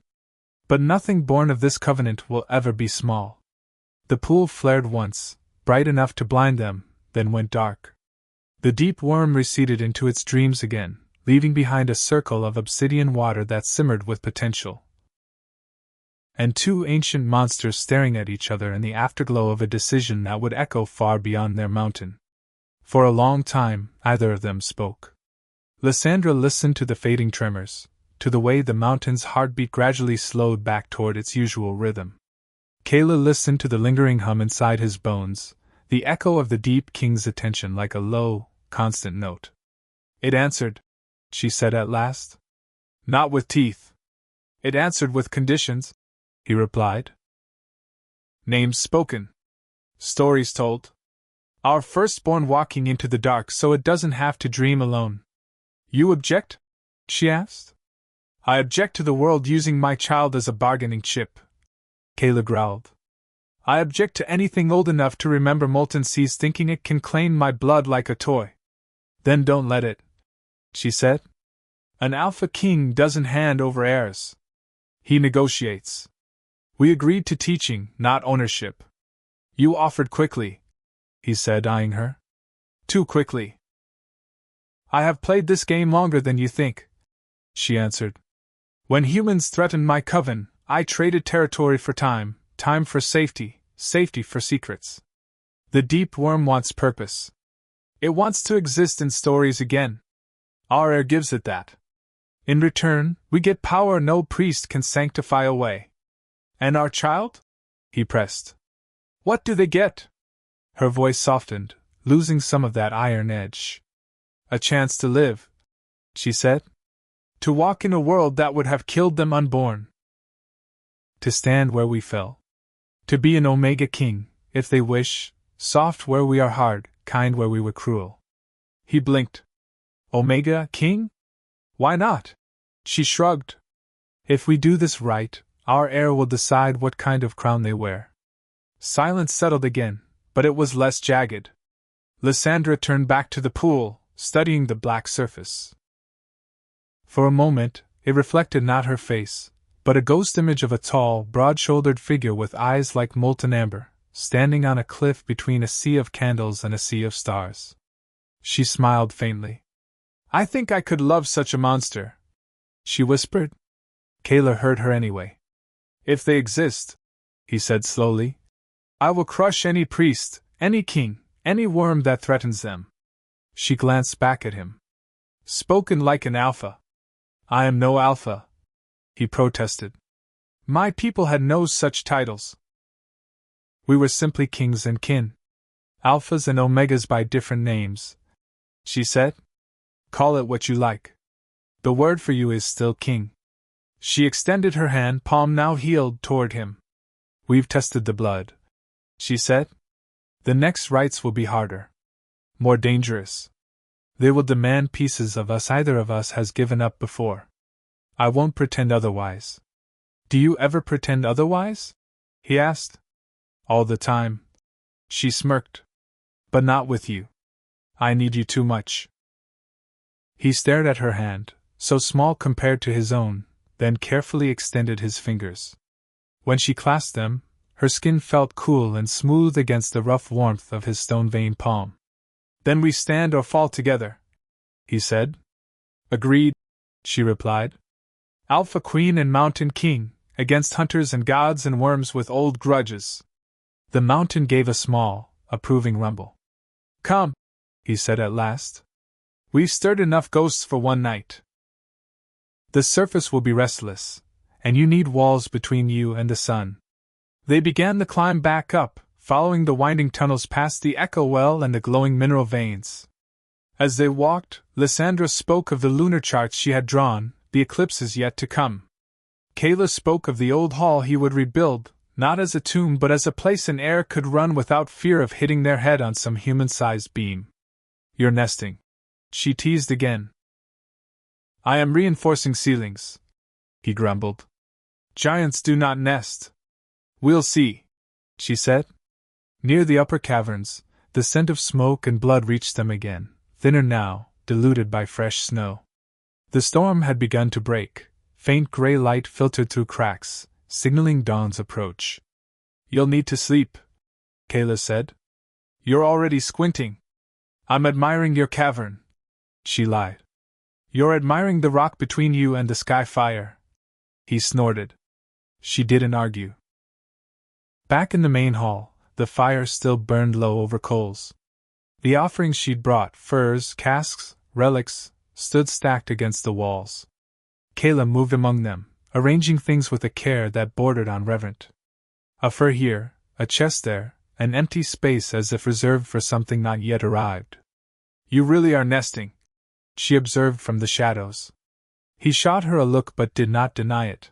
But nothing born of this covenant will ever be small. The pool flared once, bright enough to blind them, then went dark. The deep worm receded into its dreams again, leaving behind a circle of obsidian water that simmered with potential. And 2 ancient monsters staring at each other in the afterglow of a decision that would echo far beyond their mountain. For a long time, neither of them spoke. Lysandra listened to the fading tremors, to the way the mountain's heartbeat gradually slowed back toward its usual rhythm. Kayla listened to the lingering hum inside his bones, the echo of the deep king's attention like a low, constant note. It answered, she said at last. Not with teeth. It answered with conditions, he replied. Names spoken. Stories told. Our firstborn walking into the dark so it doesn't have to dream alone. You object? She asked. I object to the world using my child as a bargaining chip, Kayla growled. I object to anything old enough to remember molten seas thinking it can claim my blood like a toy. Then don't let it, she said. An Alpha King doesn't hand over heirs. He negotiates. We agreed to teaching, not ownership. You offered quickly, he said, eyeing her. Too quickly. I have played this game longer than you think, she answered. When humans threatened my coven, I traded territory for time, time for safety, safety for secrets. The deep worm wants purpose. It wants to exist in stories again. Our heir gives it that. In return, we get power no priest can sanctify away. And our child? he pressed. What do they get? Her voice softened, losing some of that iron edge. A chance to live, she said. To walk in a world that would have killed them unborn. To stand where we fell. To be an Omega King, if they wish, soft where we are hard, kind where we were cruel. He blinked. Omega King? Why not? She shrugged. If we do this right, our heir will decide what kind of crown they wear. Silence settled again, but it was less jagged. Lysandra turned back to the pool, studying the black surface. For a moment, it reflected not her face, but a ghost image of a tall, broad-shouldered figure with eyes like molten amber, standing on a cliff between a sea of candles and a sea of stars. She smiled faintly. I think I could love such a monster, she whispered. Kayla heard her anyway. If they exist, he said slowly, I will crush any priest, any king, any worm that threatens them. She glanced back at him. Spoken like an alpha. I am no alpha, he protested. My people had no such titles. We were simply kings and kin. Alphas and omegas by different names, she said. Call it what you like. The word for you is still king. She extended her hand, palm now healed, toward him. We've tested the blood, she said. The next rites will be harder. More dangerous. They will demand pieces of us either of us has given up before. I won't pretend otherwise. Do you ever pretend otherwise? He asked. All the time. She smirked. But not with you. I need you too much. He stared at her hand, so small compared to his own, then carefully extended his fingers. When she clasped them, her skin felt cool and smooth against the rough warmth of his stone-veined palm. Then we stand or fall together, he said. Agreed, she replied. Alpha Queen and Mountain King, against hunters and gods and worms with old grudges. The mountain gave a small, approving rumble. Come, he said at last. We've stirred enough ghosts for one night. The surface will be restless, and you need walls between you and the sun. They began the climb back up, following the winding tunnels past the echo well and the glowing mineral veins. As they walked, Lysandra spoke of the lunar charts she had drawn, the eclipses yet to come. Kayla spoke of the old hall he would rebuild, not as a tomb but as a place an heir could run without fear of hitting their head on some human-sized beam. You're nesting, she teased again. I am reinforcing ceilings, he grumbled. Giants do not nest. We'll see, she said. Near the upper caverns, the scent of smoke and blood reached them again, thinner now, diluted by fresh snow. The storm had begun to break. Faint gray light filtered through cracks, signaling dawn's approach. You'll need to sleep, Kayla said. You're already squinting. I'm admiring your cavern, she lied. You're admiring the rock between you and the sky fire, he snorted. She didn't argue. Back in the main hall, the fire still burned low over coals. The offerings she'd brought, furs, casks, relics, stood stacked against the walls. Kayla moved among them, arranging things with a care that bordered on reverent. A fur here, a chest there, an empty space as if reserved for something not yet arrived. You really are nesting, she observed from the shadows. He shot her a look but did not deny it.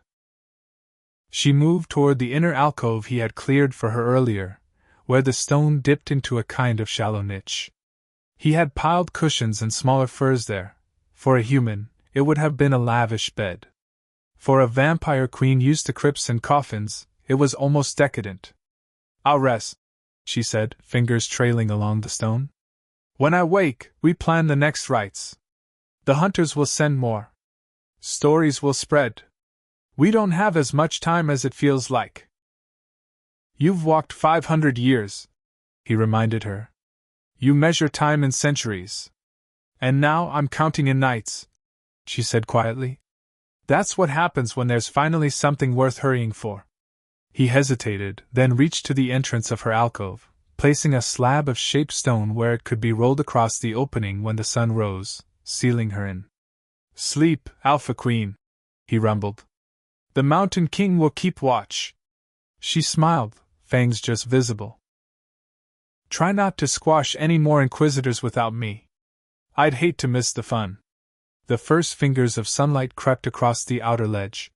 She moved toward the inner alcove he had cleared for her earlier, where the stone dipped into a kind of shallow niche. He had piled cushions and smaller furs there. For a human, it would have been a lavish bed. For a vampire queen used to crypts and coffins, it was almost decadent. I'll rest, she said, fingers trailing along the stone. When I wake, we plan the next rites. The hunters will send more. Stories will spread. We don't have as much time as it feels like. You've walked 500 years, he reminded her. You measure time in centuries. And now I'm counting in nights, she said quietly. That's what happens when there's finally something worth hurrying for. He hesitated, then reached to the entrance of her alcove, placing a slab of shaped stone where it could be rolled across the opening when the sun rose, sealing her in. Sleep, Alpha Queen, he rumbled. The Mountain King will keep watch. She smiled, fangs just visible. "Try not to squash any more inquisitors without me. I'd hate to miss the fun." The first fingers of sunlight crept across the outer ledge.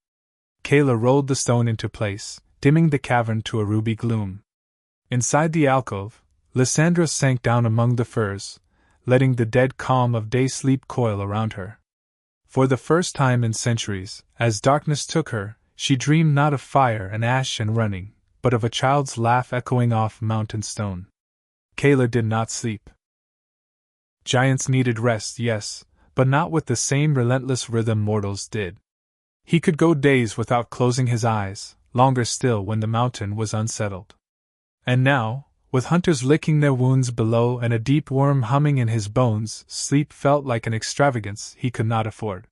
Kayla rolled the stone into place, dimming the cavern to a ruby gloom. Inside the alcove, Lysandra sank down among the firs, letting the dead calm of day sleep coil around her. For the first time in centuries, as darkness took her, she dreamed not of fire and ash and running, but of a child's laugh echoing off mountain stone. Kayla did not sleep. Giants needed rest, yes, but not with the same relentless rhythm mortals did. He could go days without closing his eyes, longer still when the mountain was unsettled. And now, with hunters licking their wounds below and a deep worm humming in his bones, sleep felt like an extravagance he could not afford.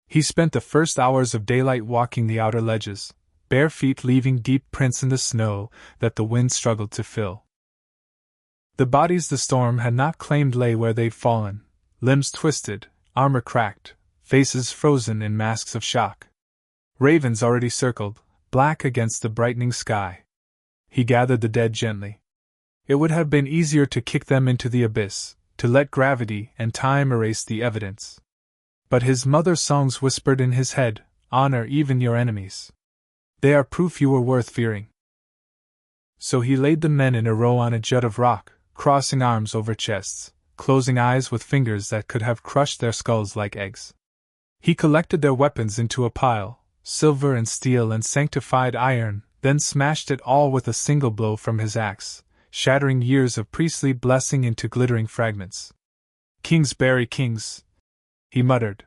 He spent the first hours of daylight walking the outer ledges, bare feet leaving deep prints in the snow that the wind struggled to fill. The bodies the storm had not claimed lay where they'd fallen, limbs twisted, armor cracked, faces frozen in masks of shock. Ravens already circled, black against the brightening sky. He gathered the dead gently. It would have been easier to kick them into the abyss, to let gravity and time erase the evidence. But his mother's songs whispered in his head, "Honor even your enemies. They are proof you were worth fearing." So he laid the men in a row on a jut of rock, crossing arms over chests, closing eyes with fingers that could have crushed their skulls like eggs. He collected their weapons into a pile, silver and steel and sanctified iron, then smashed it all with a single blow from his axe, shattering years of priestly blessing into glittering fragments. "Kings bury kings," he muttered.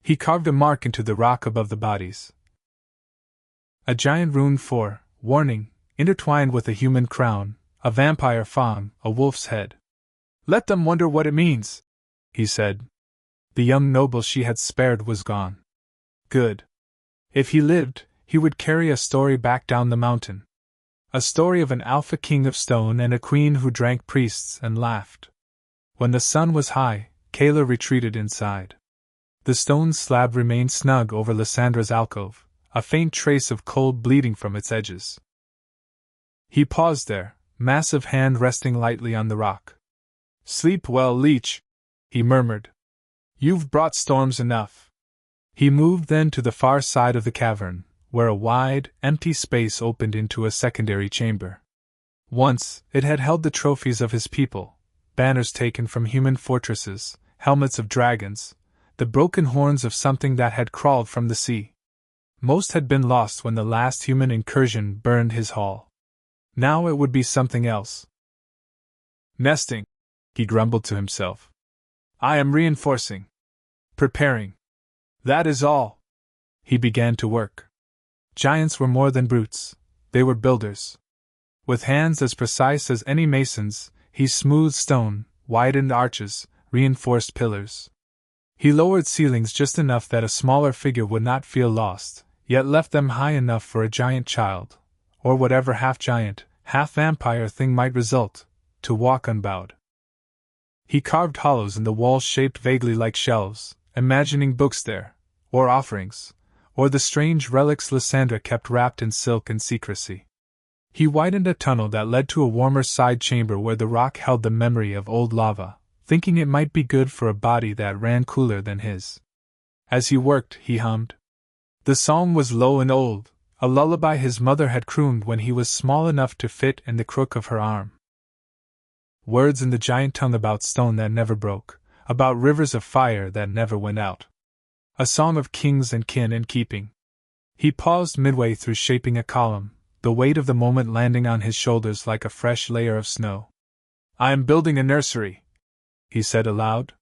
He carved a mark into the rock above the bodies. A giant rune for warning, intertwined with a human crown, a vampire fang, a wolf's head. "Let them wonder what it means," he said. The young noble she had spared was gone. Good. If he lived, he would carry a story back down the mountain. A story of an alpha king of stone and a queen who drank priests and laughed. When the sun was high, Kayla retreated inside. The stone slab remained snug over Lysandra's alcove, a faint trace of cold bleeding from its edges. He paused there, massive hand resting lightly on the rock. "Sleep well, leech," he murmured. "You've brought storms enough." He moved then to the far side of the cavern, where a wide, empty space opened into a secondary chamber. Once, it had held the trophies of his people, banners taken from human fortresses, helmets of dragons, the broken horns of something that had crawled from the sea. Most had been lost when the last human incursion burned his hall. Now it would be something else. "Nesting," he grumbled to himself. "I am reinforcing. Preparing. That is all." He began to work. Giants were more than brutes, they were builders. With hands as precise as any mason's, he smoothed stone, widened arches, reinforced pillars. He lowered ceilings just enough that a smaller figure would not feel lost, yet left them high enough for a giant child, or whatever half-giant, half-vampire thing might result, to walk unbowed. He carved hollows in the walls shaped vaguely like shelves, imagining books there, or offerings, or the strange relics Lysandra kept wrapped in silk and secrecy. He widened a tunnel that led to a warmer side chamber where the rock held the memory of old lava, thinking it might be good for a body that ran cooler than his. As he worked, he hummed. The song was low and old, a lullaby his mother had crooned when he was small enough to fit in the crook of her arm. Words in the giant tongue about stone that never broke, about rivers of fire that never went out. A song of kings and kin and keeping. He paused midway through shaping a column, the weight of the moment landing on his shoulders like a fresh layer of snow. "I am building a nursery," he said aloud.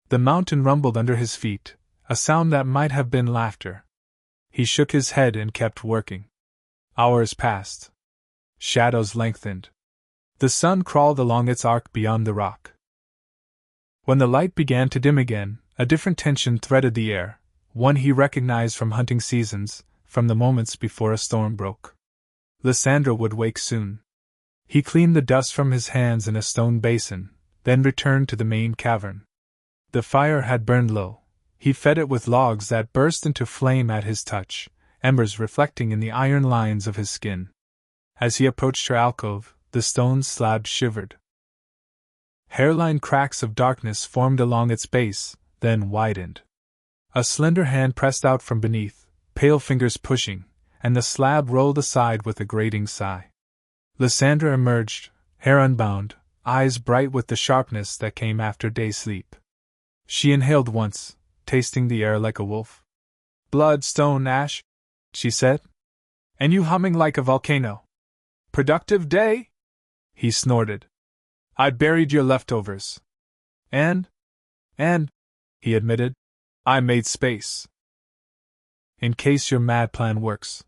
The mountain rumbled under his feet, a sound that might have been laughter. He shook his head and kept working. Hours passed. Shadows lengthened. The sun crawled along its arc beyond the rock. When the light began to dim again, a different tension threaded the air, one he recognized from hunting seasons, from the moments before a storm broke. Lysandra would wake soon. He cleaned the dust from his hands in a stone basin, then returned to the main cavern. The fire had burned low. He fed it with logs that burst into flame at his touch, embers reflecting in the iron lines of his skin. As he approached her alcove, the stone slab shivered. Hairline cracks of darkness formed along its base, then widened. A slender hand pressed out from beneath, pale fingers pushing, and the slab rolled aside with a grating sigh. Lysandra emerged, hair unbound, eyes bright with the sharpness that came after day sleep. She inhaled once, tasting the air like a wolf. "Blood, stone, ash," she said. "And you humming like a volcano. Productive day?" He snorted. "I buried your leftovers. And, he admitted, I made space. In case your mad plan works."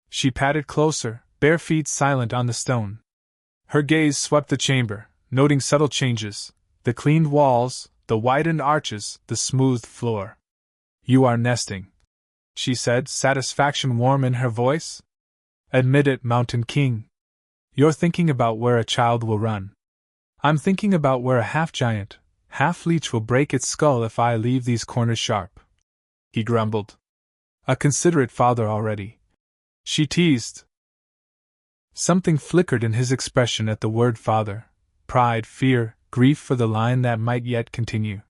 She patted closer, bare feet silent on the stone. Her gaze swept the chamber, noting subtle changes: the cleaned walls, the widened arches, the smoothed floor. "You are nesting," she said, satisfaction warm in her voice. "Admit it, Mountain King. You're thinking about where a child will run. I'm thinking about where a half-giant, half-leech will break its skull if I leave these corners sharp." He grumbled. "A considerate father already," she teased. Something flickered in his expression at the word father: pride, fear, grief for the line that might yet continue.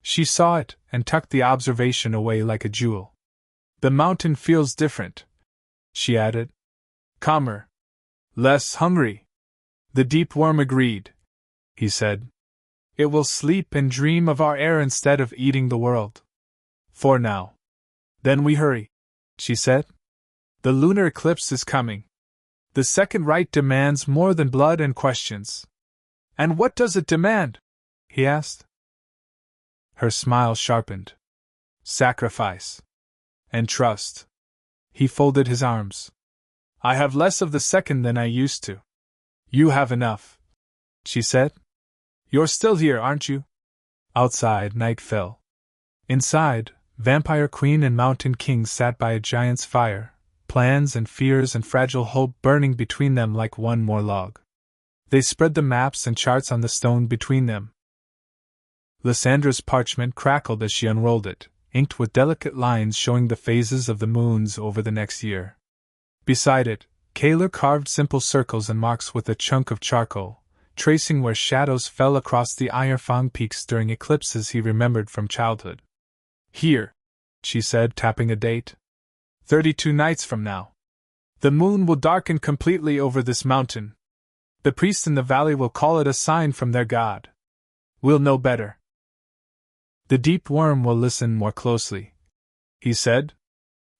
She saw it, and tucked the observation away like a jewel. "The mountain feels different," she added. "Calmer. Less hungry." The deep worm agreed. He said, "It will sleep and dream of our heir instead of eating the world. For now." "Then we hurry," she said. "The lunar eclipse is coming. The second rite demands more than blood and questions." "And what does it demand?" he asked. Her smile sharpened. "Sacrifice. And trust." He folded his arms. "I have less of the second than I used to." "You have enough," she said. "You're still here, aren't you?" Outside, night fell. Inside, Vampire Queen and Mountain King sat by a giant's fire, plans and fears and fragile hope burning between them like one more log. They spread the maps and charts on the stone between them. Lysandra's parchment crackled as she unrolled it, inked with delicate lines showing the phases of the moons over the next year. Beside it, Kaler carved simple circles and marks with a chunk of charcoal, tracing where shadows fell across the Eierfang peaks during eclipses he remembered from childhood. "Here," she said, tapping a date. 32 nights from now. The moon will darken completely over this mountain. The priests in the valley will call it a sign from their god. We'll know better. The deep worm will listen more closely," he said.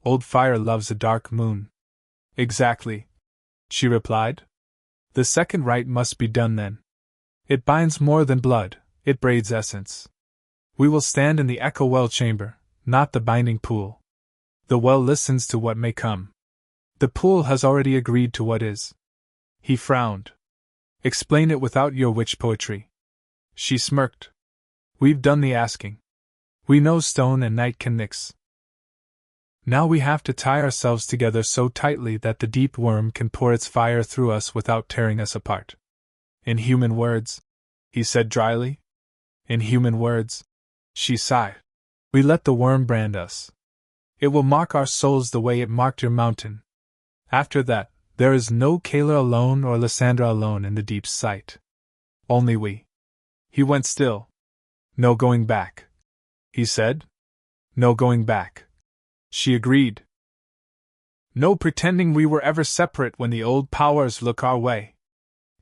"Old fire loves a dark moon." "Exactly," she replied. "The second rite must be done then. It binds more than blood, it braids essence. We will stand in the echo well chamber, not the binding pool. The well listens to what may come. The pool has already agreed to what is." He frowned. "Explain it without your witch poetry." She smirked. "We've done the asking. We know stone and night can mix. Now we have to tie ourselves together so tightly that the deep worm can pour its fire through us without tearing us apart." "In human words," he said dryly. "In human words," she sighed. "We let the worm brand us. It will mark our souls the way it marked your mountain. After that, there is no Kaler alone or Lysandra alone in the deep's sight. Only we." He went still. "No going back," he said. "No going back," she agreed. "No pretending we were ever separate when the old powers look our way."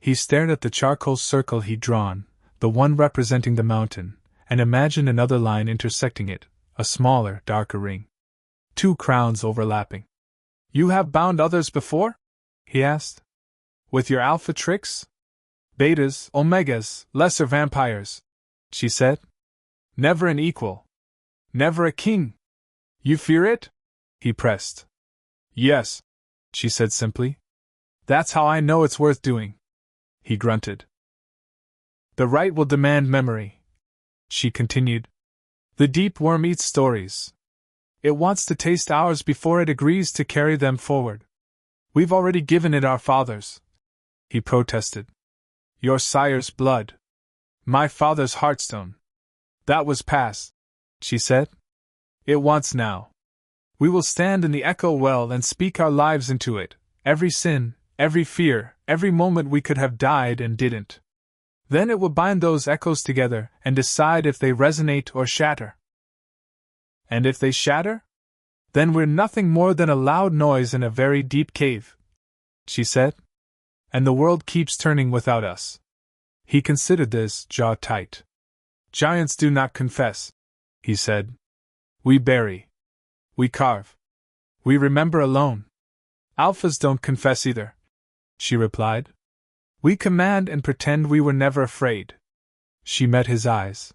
He stared at the charcoal circle he'd drawn, the one representing the mountain, and imagined another line intersecting it, a smaller, darker ring. 2 crowns overlapping. "You have bound others before?" he asked. "With your alpha tricks?" "Betas, omegas, lesser vampires," she said. "Never an equal. Never a king. You fear it?" he pressed. "Yes," she said simply. "That's how I know it's worth doing." He grunted. "The rite will demand memory," she continued. "The deep worm eats stories. It wants to taste ours before it agrees to carry them forward. We've already given it our fathers," he protested. "Your sire's blood. My father's heartstone. That was past," she said. "It wants now. We will stand in the echo well and speak our lives into it, every sin, every fear, every moment we could have died and didn't. Then it will bind those echoes together and decide if they resonate or shatter. And if they shatter? Then we're nothing more than a loud noise in a very deep cave, she said. And the world keeps turning without us. He considered this, jaw tight. Giants do not confess, he said. We bury. We carve. We remember alone. Alphas don't confess either, she replied. We command and pretend we were never afraid. She met his eyes.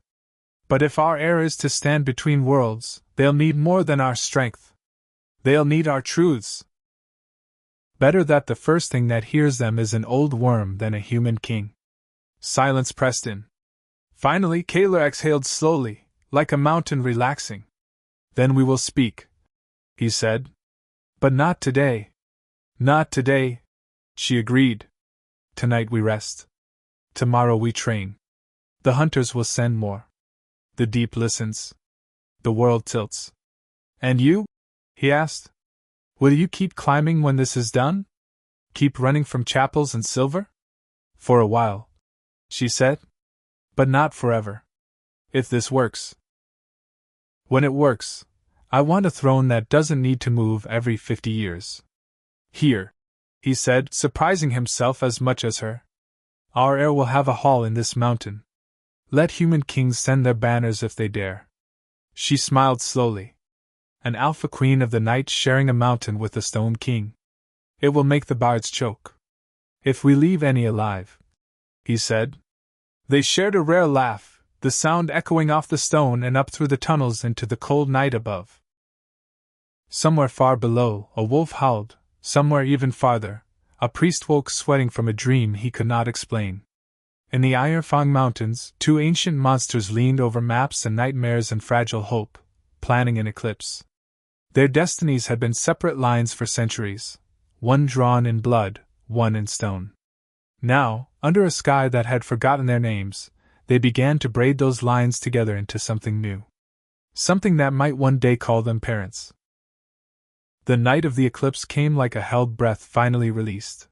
But if our heir is to stand between worlds, they'll need more than our strength. They'll need our truths. Better that the first thing that hears them is an old worm than a human king. Silence pressed in. Finally, Kaler exhaled slowly, like a mountain relaxing. Then we will speak, he said. But not today. Not today, she agreed. Tonight we rest. Tomorrow we train. The hunters will send more. The deep listens. The world tilts. And you? He asked. Will you keep climbing when this is done? Keep running from chapels and silver? For a while, she said. But not forever. If this works. When it works, I want a throne that doesn't need to move every 50 years. Here, he said, surprising himself as much as her. Our heir will have a hall in this mountain. Let human kings send their banners if they dare. She smiled slowly. An alpha queen of the night sharing a mountain with the stone king. It will make the bards choke. If we leave any alive, he said. They shared a rare laugh, the sound echoing off the stone and up through the tunnels into the cold night above. Somewhere far below, a wolf howled. Somewhere even farther, a priest woke sweating from a dream he could not explain. In the Heir Mountains, two ancient monsters leaned over maps and nightmares and fragile hope, planning an eclipse. Their destinies had been separate lines for centuries, one drawn in blood, one in stone. Now, under a sky that had forgotten their names, they began to braid those lines together into something new. Something that might one day call them parents. The night of the eclipse came like a held breath finally released.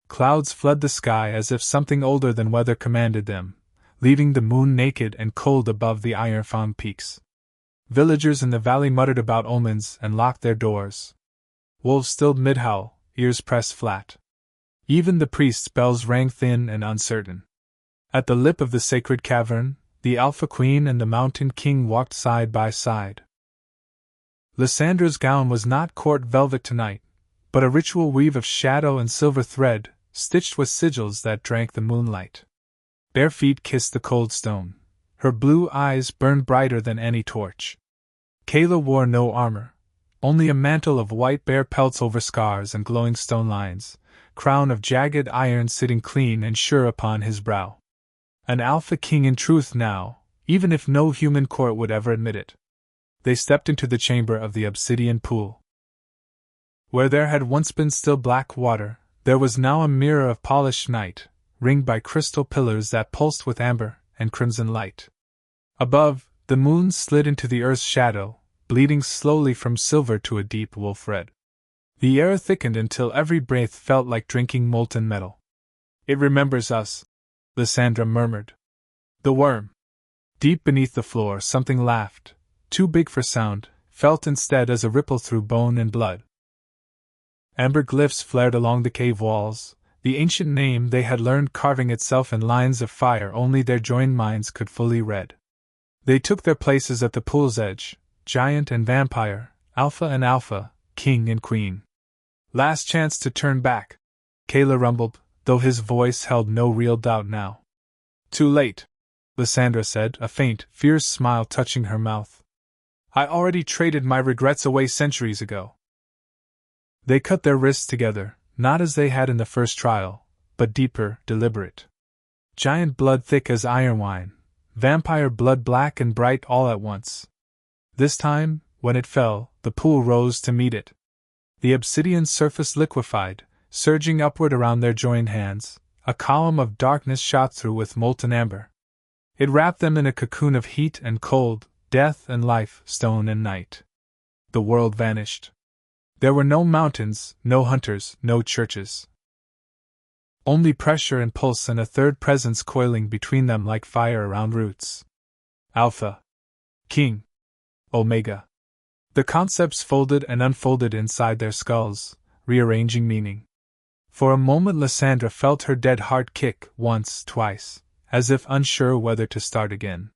Clouds flooded the sky as if something older than weather commanded them, leaving the moon naked and cold above the iron-found peaks. Villagers in the valley muttered about omens and locked their doors. Wolves stilled mid-howl, ears pressed flat. Even the priest's bells rang thin and uncertain. At the lip of the sacred cavern, the Alpha Queen and the Mountain King walked side by side. Lysandra's gown was not court velvet tonight, but a ritual weave of shadow and silver thread, stitched with sigils that drank the moonlight. Bare feet kissed the cold stone. Her blue eyes burned brighter than any torch. Kayla wore no armor, only a mantle of white bear pelts over scars and glowing stone lines, crown of jagged iron sitting clean and sure upon his brow. An Alpha King in truth now, even if no human court would ever admit it. They stepped into the chamber of the obsidian pool. Where there had once been still black water, there was now a mirror of polished night, ringed by crystal pillars that pulsed with amber and crimson light. Above, the moon slid into the earth's shadow, bleeding slowly from silver to a deep wolf red. The air thickened until every breath felt like drinking molten metal. It remembers us, Lysandra murmured. The worm. Deep beneath the floor, something laughed, too big for sound, felt instead as a ripple through bone and blood. Amber glyphs flared along the cave walls, the ancient name they had learned carving itself in lines of fire only their joined minds could fully read. They took their places at the pool's edge, giant and vampire, alpha, king and queen. Last chance to turn back, Kayla rumbled, though his voice held no real doubt now. Too late, Lysandra said, a faint, fierce smile touching her mouth. I already traded my regrets away centuries ago. They cut their wrists together, not as they had in the first trial, but deeper, deliberate. Giant blood thick as iron wine, vampire blood black and bright all at once. This time, when it fell, the pool rose to meet it. The obsidian surface liquefied, surging upward around their joined hands, a column of darkness shot through with molten amber. It wrapped them in a cocoon of heat and cold, death and life, stone and night. The world vanished. There were no mountains, no hunters, no churches. Only pressure and pulse and a third presence coiling between them like fire around roots. Alpha. King. Omega. The concepts folded and unfolded inside their skulls, rearranging meaning. For a moment Lysandra felt her dead heart kick once, twice, as if unsure whether to start again.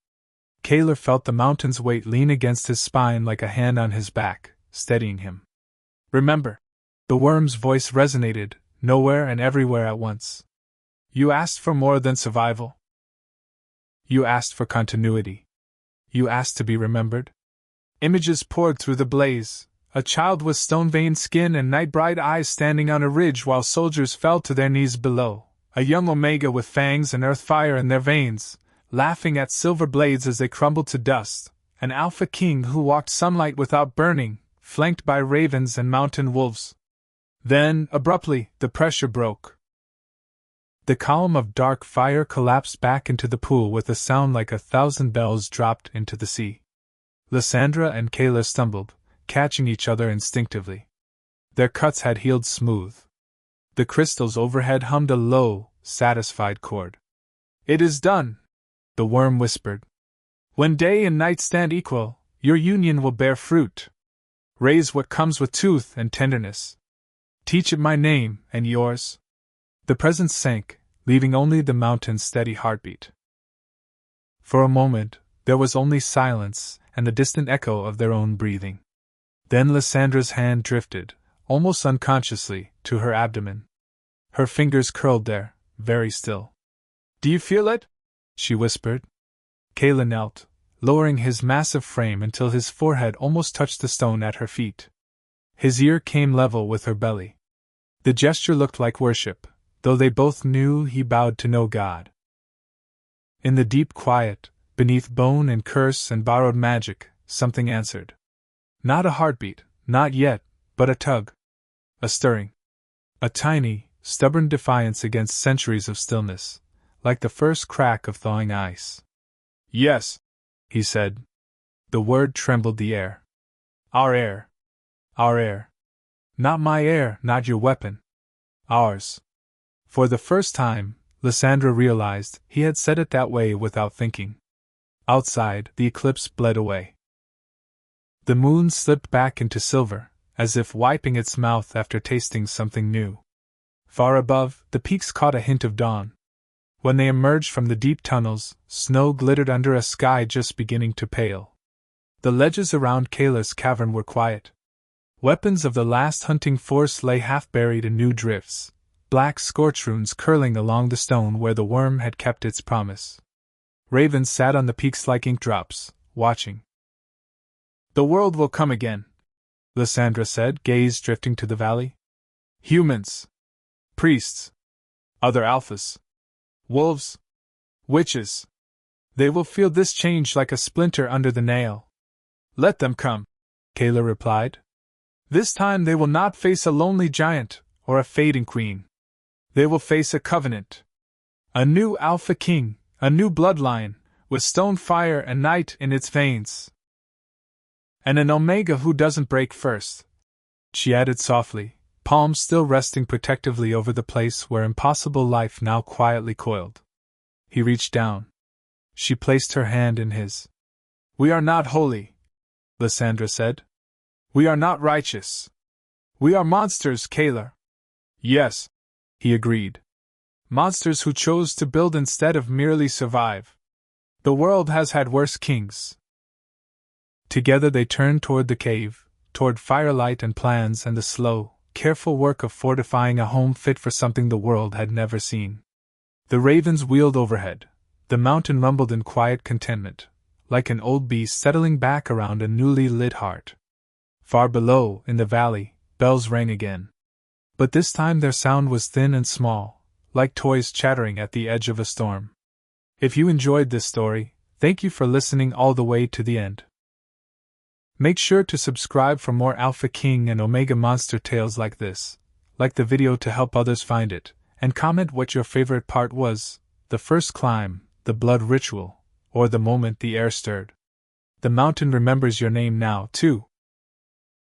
Kaler felt the mountain's weight lean against his spine like a hand on his back, steadying him. Remember! The worm's voice resonated, nowhere and everywhere at once. You asked for more than survival. You asked for continuity. You asked to be remembered. Images poured through the blaze, a child with stone-veined skin and night-bright eyes standing on a ridge while soldiers fell to their knees below, a young Omega with fangs and earth fire in their veins, laughing at silver blades as they crumbled to dust, an Alpha King who walked sunlight without burning, flanked by ravens and mountain wolves. Then, abruptly, the pressure broke. The column of dark fire collapsed back into the pool with a sound like 1,000 bells dropped into the sea. Lysandra and Kayla stumbled, catching each other instinctively. Their cuts had healed smooth. The crystals overhead hummed a low, satisfied chord. It is done, the worm whispered. When day and night stand equal, your union will bear fruit. Raise what comes with tooth and tenderness. Teach it my name and yours. The presence sank, leaving only the mountain's steady heartbeat. For a moment, there was only silence and the distant echo of their own breathing. Then Lysandra's hand drifted, almost unconsciously, to her abdomen. Her fingers curled there, very still. Do you feel it? She whispered. Kayla knelt, lowering his massive frame until his forehead almost touched the stone at her feet. His ear came level with her belly. The gesture looked like worship, though they both knew he bowed to no god. In the deep quiet, beneath bone and curse and borrowed magic, something answered. Not a heartbeat, not yet, but a tug. A stirring. A tiny, stubborn defiance against centuries of stillness, like the first crack of thawing ice. Yes, he said. The word trembled the air. Our heir. Our heir. Not my heir, not your weapon. Ours. For the first time, Lysandra realized he had said it that way without thinking. Outside, the eclipse bled away. The moon slipped back into silver, as if wiping its mouth after tasting something new. Far above, the peaks caught a hint of dawn. When they emerged from the deep tunnels, snow glittered under a sky just beginning to pale. The ledges around Kayla's cavern were quiet. Weapons of the last hunting force lay half-buried in new drifts, black scorch runes curling along the stone where the worm had kept its promise. Ravens sat on the peaks like ink drops, watching. The world will come again, Lysandra said, gaze drifting to the valley. Humans. Priests. Other alphas. Wolves. Witches. They will feel this change like a splinter under the nail. Let them come, Kayla replied. This time they will not face a lonely giant or a fading queen. They will face a covenant. A new Alpha King, a new bloodline, with stone fire and night in its veins. And an Omega who doesn't break first, she added softly, palms still resting protectively over the place where impossible life now quietly coiled. He reached down. She placed her hand in his. We are not holy, Lysandra said. We are not righteous. We are monsters, Kayla. Yes, he agreed. Monsters who chose to build instead of merely survive. The world has had worse kings. Together they turned toward the cave, toward firelight and plans and the slow, careful work of fortifying a home fit for something the world had never seen. The ravens wheeled overhead. The mountain rumbled in quiet contentment, like an old beast settling back around a newly lit heart. Far below, in the valley, bells rang again. But this time their sound was thin and small, like toys chattering at the edge of a storm. If you enjoyed this story, thank you for listening all the way to the end. Make sure to subscribe for more Alpha King and Omega monster tales like this, like the video to help others find it, and comment what your favorite part was, the first climb, the blood ritual, or the moment the air stirred. The mountain remembers your name now, too.